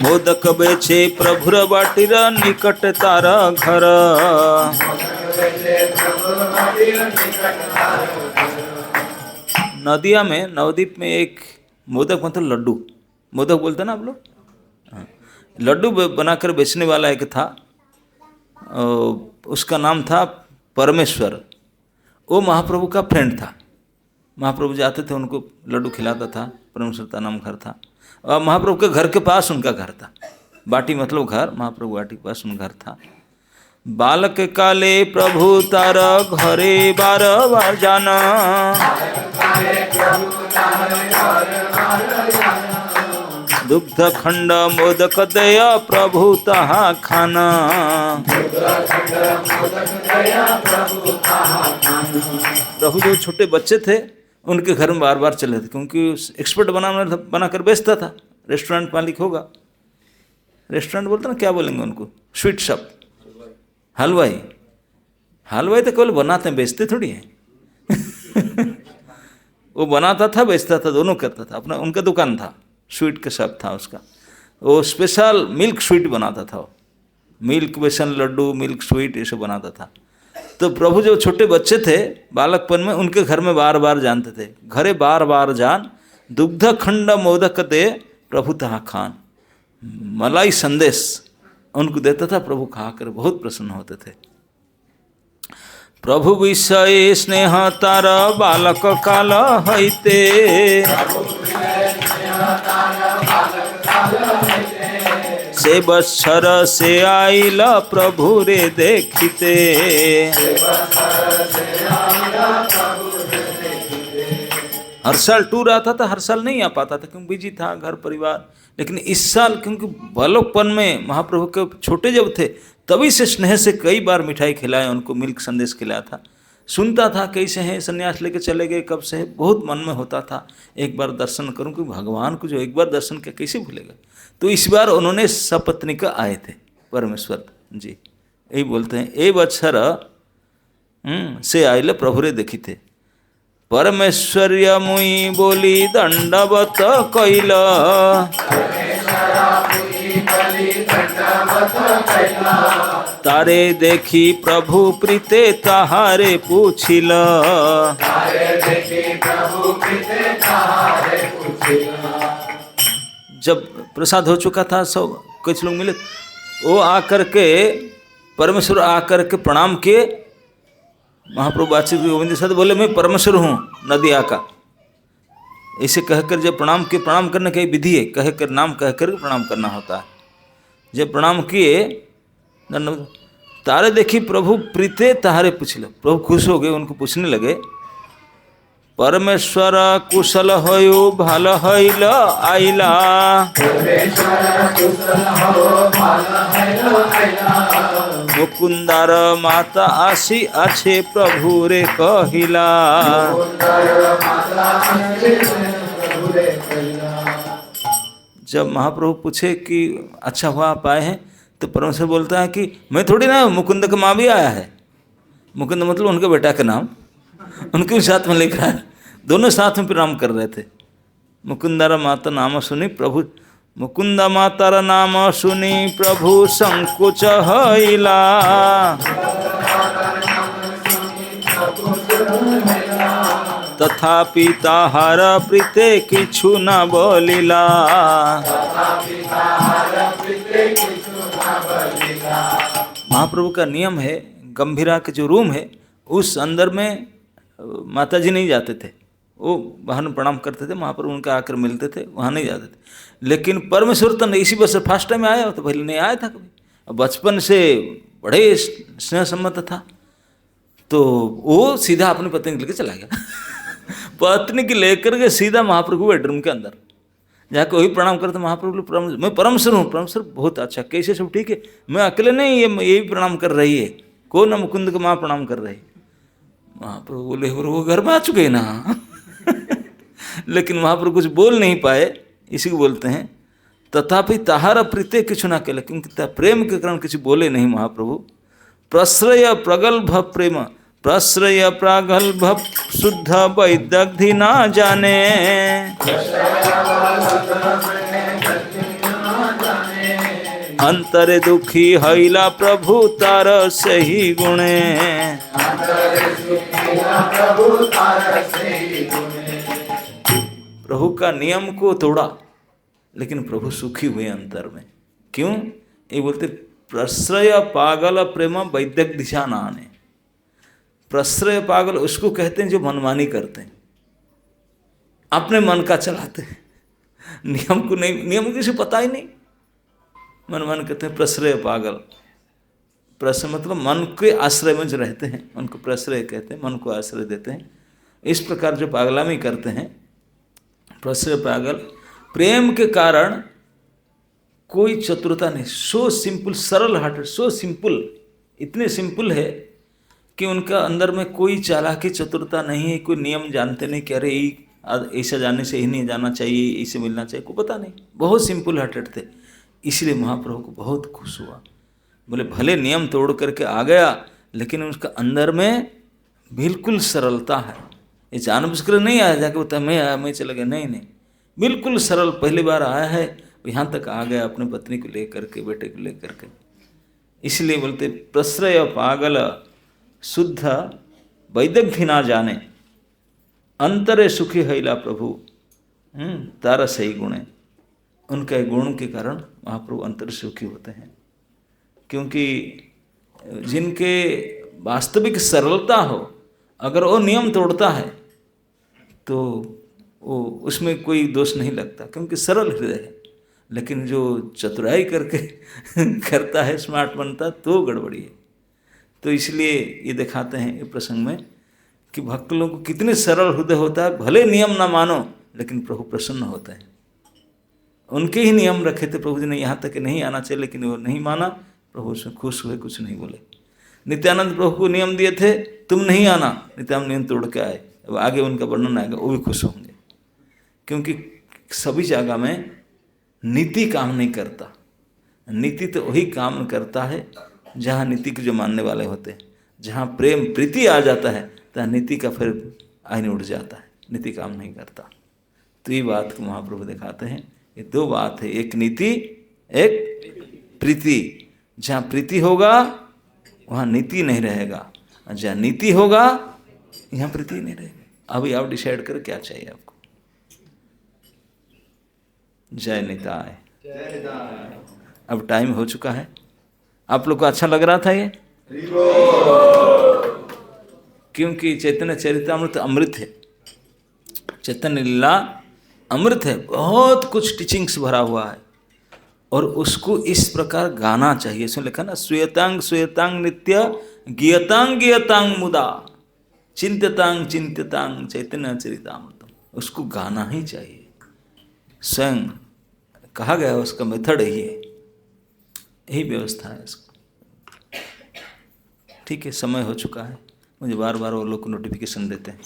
मोदक बेचे प्रभुर बाटिर निकट तारा घर। नदिया में, नवद्वीप में एक मोदक मतलब लड्डू, मोदक बोलते ना आप लोग, लड्डू बनाकर बेचने वाला एक था, उसका नाम था परमेश्वर। वो महाप्रभु का फ्रेंड था, महाप्रभु जाते थे उनको लड्डू खिलाता था, परमेश्वर का नाम घर था। और महाप्रभु के घर के पास उनका घर था, बाटी मतलब घर, महाप्रभु बाटी के पास उनका घर था। बालक काले प्रभु तार घरे बार बार जाना, दुग्ध खंड मोदक दया प्रभु तहा खाना। प्रभु जो छोटे बच्चे थे उनके घर में बार बार चले थे, क्योंकि एक्सपर्ट बना कर बेचता था, रेस्टोरेंट मालिक होगा। रेस्टोरेंट बोलते ना, क्या बोलेंगे उनको, स्वीट शॉप, हलवाई। हलवाई तो केवल बनाते हैं, बेचते थोड़ी हैं। वो बनाता था, बेचता था, दोनों करता था। अपना उनका दुकान था, स्वीट का शॉप था उसका। वो स्पेशल मिल्क स्वीट बनाता था, वो मिल्क बेसन लड्डू, मिल्क स्वीट ये सब बनाता था। तो प्रभु जब छोटे बच्चे थे बालकपन में, उनके घर में बार बार जानते थे, घरे बार बार जान दुग्ध खंड मोदक दे प्रभु तहा खान। मलाई संदेश उनको देता था, प्रभु खाकर बहुत प्रसन्न होते थे। प्रभु विषय स्नेह तार बालक काल हईते, से बत्सर से आइल प्रभु रे देखिते। हर साल टूर आता था, हर साल नहीं आ पाता था क्योंकि बिजी था घर परिवार। लेकिन इस साल क्योंकि बालकपन में महाप्रभु के छोटे जब थे तभी से स्नेह से कई बार मिठाई खिलाया, उनको मिल्क संदेश खिलाया था। सुनता था कैसे हैं, संन्यास लेके चले गए, कब से है, बहुत मन में होता था एक बार दर्शन करूं, कि भगवान को जो एक बार दर्शन किया कैसे भूलेगा। तो इस बार उन्होंने सपत्नीका आए थे परमेश्वर जी, यही बोलते हैं, ए बत्सर से आइल प्रभु रे देखी थे। परमेश्वर्य मुई बोली दंडवत कैल, तारे देखी प्रभु प्रीते ताहारे पूछिल। जब प्रसाद हो चुका था, सब कुछ लोग मिले, वो आकर के परमेश्वर आकर के प्रणाम किए। महाप्रभु बातचीत गोविंद साथ बोले, मैं परमेश्वर हूँ नदिया का। ऐसे कहकर जब प्रणाम किए, प्रणाम करने की विधि है, कहकर नाम कहकर प्रणाम करना होता है। जब प्रणाम किए, तारे देखी प्रभु प्रीते ताहारे पूछल, प्रभु खुश हो गए, उनको पूछने लगे, परमेश्वर कुशल होयु भाल हईल आइला। मुकुंदार माता आसी आछे प्रभु रे कहिला। जब महाप्रभु पूछे कि अच्छा हुआ आप आए हैं, तो परमेश्वर बोलता है कि मैं थोड़ी ना, मुकुंद का माँ भी आया है। मुकुंद मतलब उनके बेटा का नाम, उनके भी साथ में लिखा है, दोनों साथ में प्रणाम कर रहे थे। मुकुंदारा माता नाम सुनी प्रभु, मुकुंदा मातारा नाम सुनी प्रभु संकुच हईला। तथापि ताहार प्रीते किछु न बोलिला। महाप्रभु का नियम है, गंभीरा के जो रूम है उस अंदर में माता जी नहीं जाते थे, वो बाहर में प्रणाम करते थे, महाप्रभु उनका आकर मिलते थे, वहाँ नहीं जाते थे। लेकिन परमेश्वर तो इसी बस फर्स्ट टाइम आया, तो पहले नहीं आया था कभी। बचपन से बड़े स्नेह सम्मत था, तो वो सीधा अपनी पत्नी को लेकर चला गया। पत्नी की लेकर के सीधा महाप्रभु बेडरूम के अंदर जाकर वही प्रणाम करते, महाप्रभु मैं परमेश्वर हूँ। परमेश्वर बहुत अच्छा, कैसे सब ठीक है, मैं अकेले नहीं, ये भी प्रणाम कर रही है, कौन ना मुकुंद को माँ प्रणाम कर रही। महाप्रभु बोले, वो घर में आ चुके ना। लेकिन महाप्रभु कुछ बोल नहीं पाए, इसी को बोलते हैं तथापि ताहार प्रीते किछु ना केले, क्योंकि प्रेम के कारण किसी बोले नहीं महाप्रभु। प्रश्रय प्रगल्भ प्रेम, प्रश्रय प्रगल्भ शुद्ध वैदग्धि ना जाने। अंतरे दुखी हईला प्रभु तार सही गुणे। प्रभु का नियम को तोड़ा, लेकिन प्रभु सुखी हुए अंतर में। क्यों? ये बोलते प्रश्रय पागल प्रेम वैद्यक दिशा ना आने। प्रश्रय पागल उसको कहते हैं जो मनमानी करते हैं, अपने मन का चलाते हैं, नियम को नहीं, नियम किसी पता ही नहीं, मनमान कहते हैं प्रश्रय पागल। प्रश्रय मतलब मन के आश्रय में जो रहते हैं उनको प्रश्रय कहते हैं, मन को आश्रय देते हैं। इस प्रकार जो पागलामी करते हैं प्रश्रय पागल, प्रेम के कारण कोई चतुरता नहीं, सो सिंपल, सरल हार्टेड, सो सिंपल, इतने सिंपल है कि उनका अंदर में कोई चालाकी चतुरता नहीं है, कोई नियम जानते नहीं कि अरे ऐसा जाने से ही नहीं जाना चाहिए, इससे मिलना चाहिए, कोई पता नहीं, बहुत सिंपल हार्टेड थे। इसलिए महाप्रभु को बहुत खुश हुआ। बोले भले नियम तोड़ करके आ गया, लेकिन उसका अंदर में बिल्कुल सरलता है। ये जानबूझकर नहीं आया जाके बोलता मैं आया मैं चला गया, नहीं नहीं, बिल्कुल सरल, पहली बार आया है, यहाँ तक आ गया अपने पत्नी को लेकर के, बेटे को लेकर के। इसलिए बोलते प्रश्रय पागल शुद्ध वैदग्ध्य ना जाने, अंतरे सुखी हैला प्रभु तारा सही गुणे। उनके गुण के कारण महाप्रभु अंतर सुखी होते हैं, क्योंकि जिनके वास्तविक सरलता हो, अगर वो नियम तोड़ता है तो वो उसमें कोई दोष नहीं लगता, क्योंकि सरल हृदय है। लेकिन जो चतुराई करके करता है, स्मार्ट बनता, तो गड़बड़ी है। तो इसलिए ये दिखाते हैं ये प्रसंग में कि भक्त लोगों को कितने सरल हृदय होता है, भले नियम ना मानो लेकिन प्रभु प्रसन्न होते हैं। उनके ही नियम रखे थे प्रभु जी ने, यहाँ तक नहीं आना चाहिए, लेकिन वो नहीं माना, प्रभु उसमें खुश हुए, कुछ नहीं बोले। नित्यानंद प्रभु को नियम दिए थे, तुम नहीं आना, नित्यानंद नियम तोड़ के आए। अब आगे उनका वर्णन आएगा, वो भी खुश होंगे, क्योंकि सभी जगह में नीति काम नहीं करता। नीति तो वही काम करता है जहाँ नीति के जो मानने वाले होते हैं। जहाँ प्रेम प्रीति आ जाता है तो नीति का फिर आईने उड़ जाता है, नीति काम नहीं करता। तो ये बात को महाप्रभु दिखाते हैं। ये दो बात है, एक नीति एक प्रीति। जहाँ प्रीति होगा वहाँ नीति नहीं रहेगा, और जहाँ नीति होगा यहाँ प्रीति नहीं रहेगा। अभी आप डिसाइड करें क्या चाहिए आपको। जय निताय। अब टाइम हो चुका है। आप लोग को अच्छा लग रहा था ये? क्योंकि चैतन्य चरितामृत अमृत है, चैतन्य लीला अमृत है, बहुत कुछ टीचिंग्स भरा हुआ है, और उसको इस प्रकार गाना चाहिए। इसमें लिखा ना, श्वेतांग श्वेतांग नित्य गियतांग गियतांग मुदा चिंत्यतांग चिंत्यतांग चैतन्य चरितामृतम। उसको गाना ही चाहिए। स्वयं कहा गया, उसका मेथड है ये, यही व्यवस्था है इसको। ठीक है, समय हो चुका है। मुझे बार बार वो लोग नोटिफिकेशन देते हैं।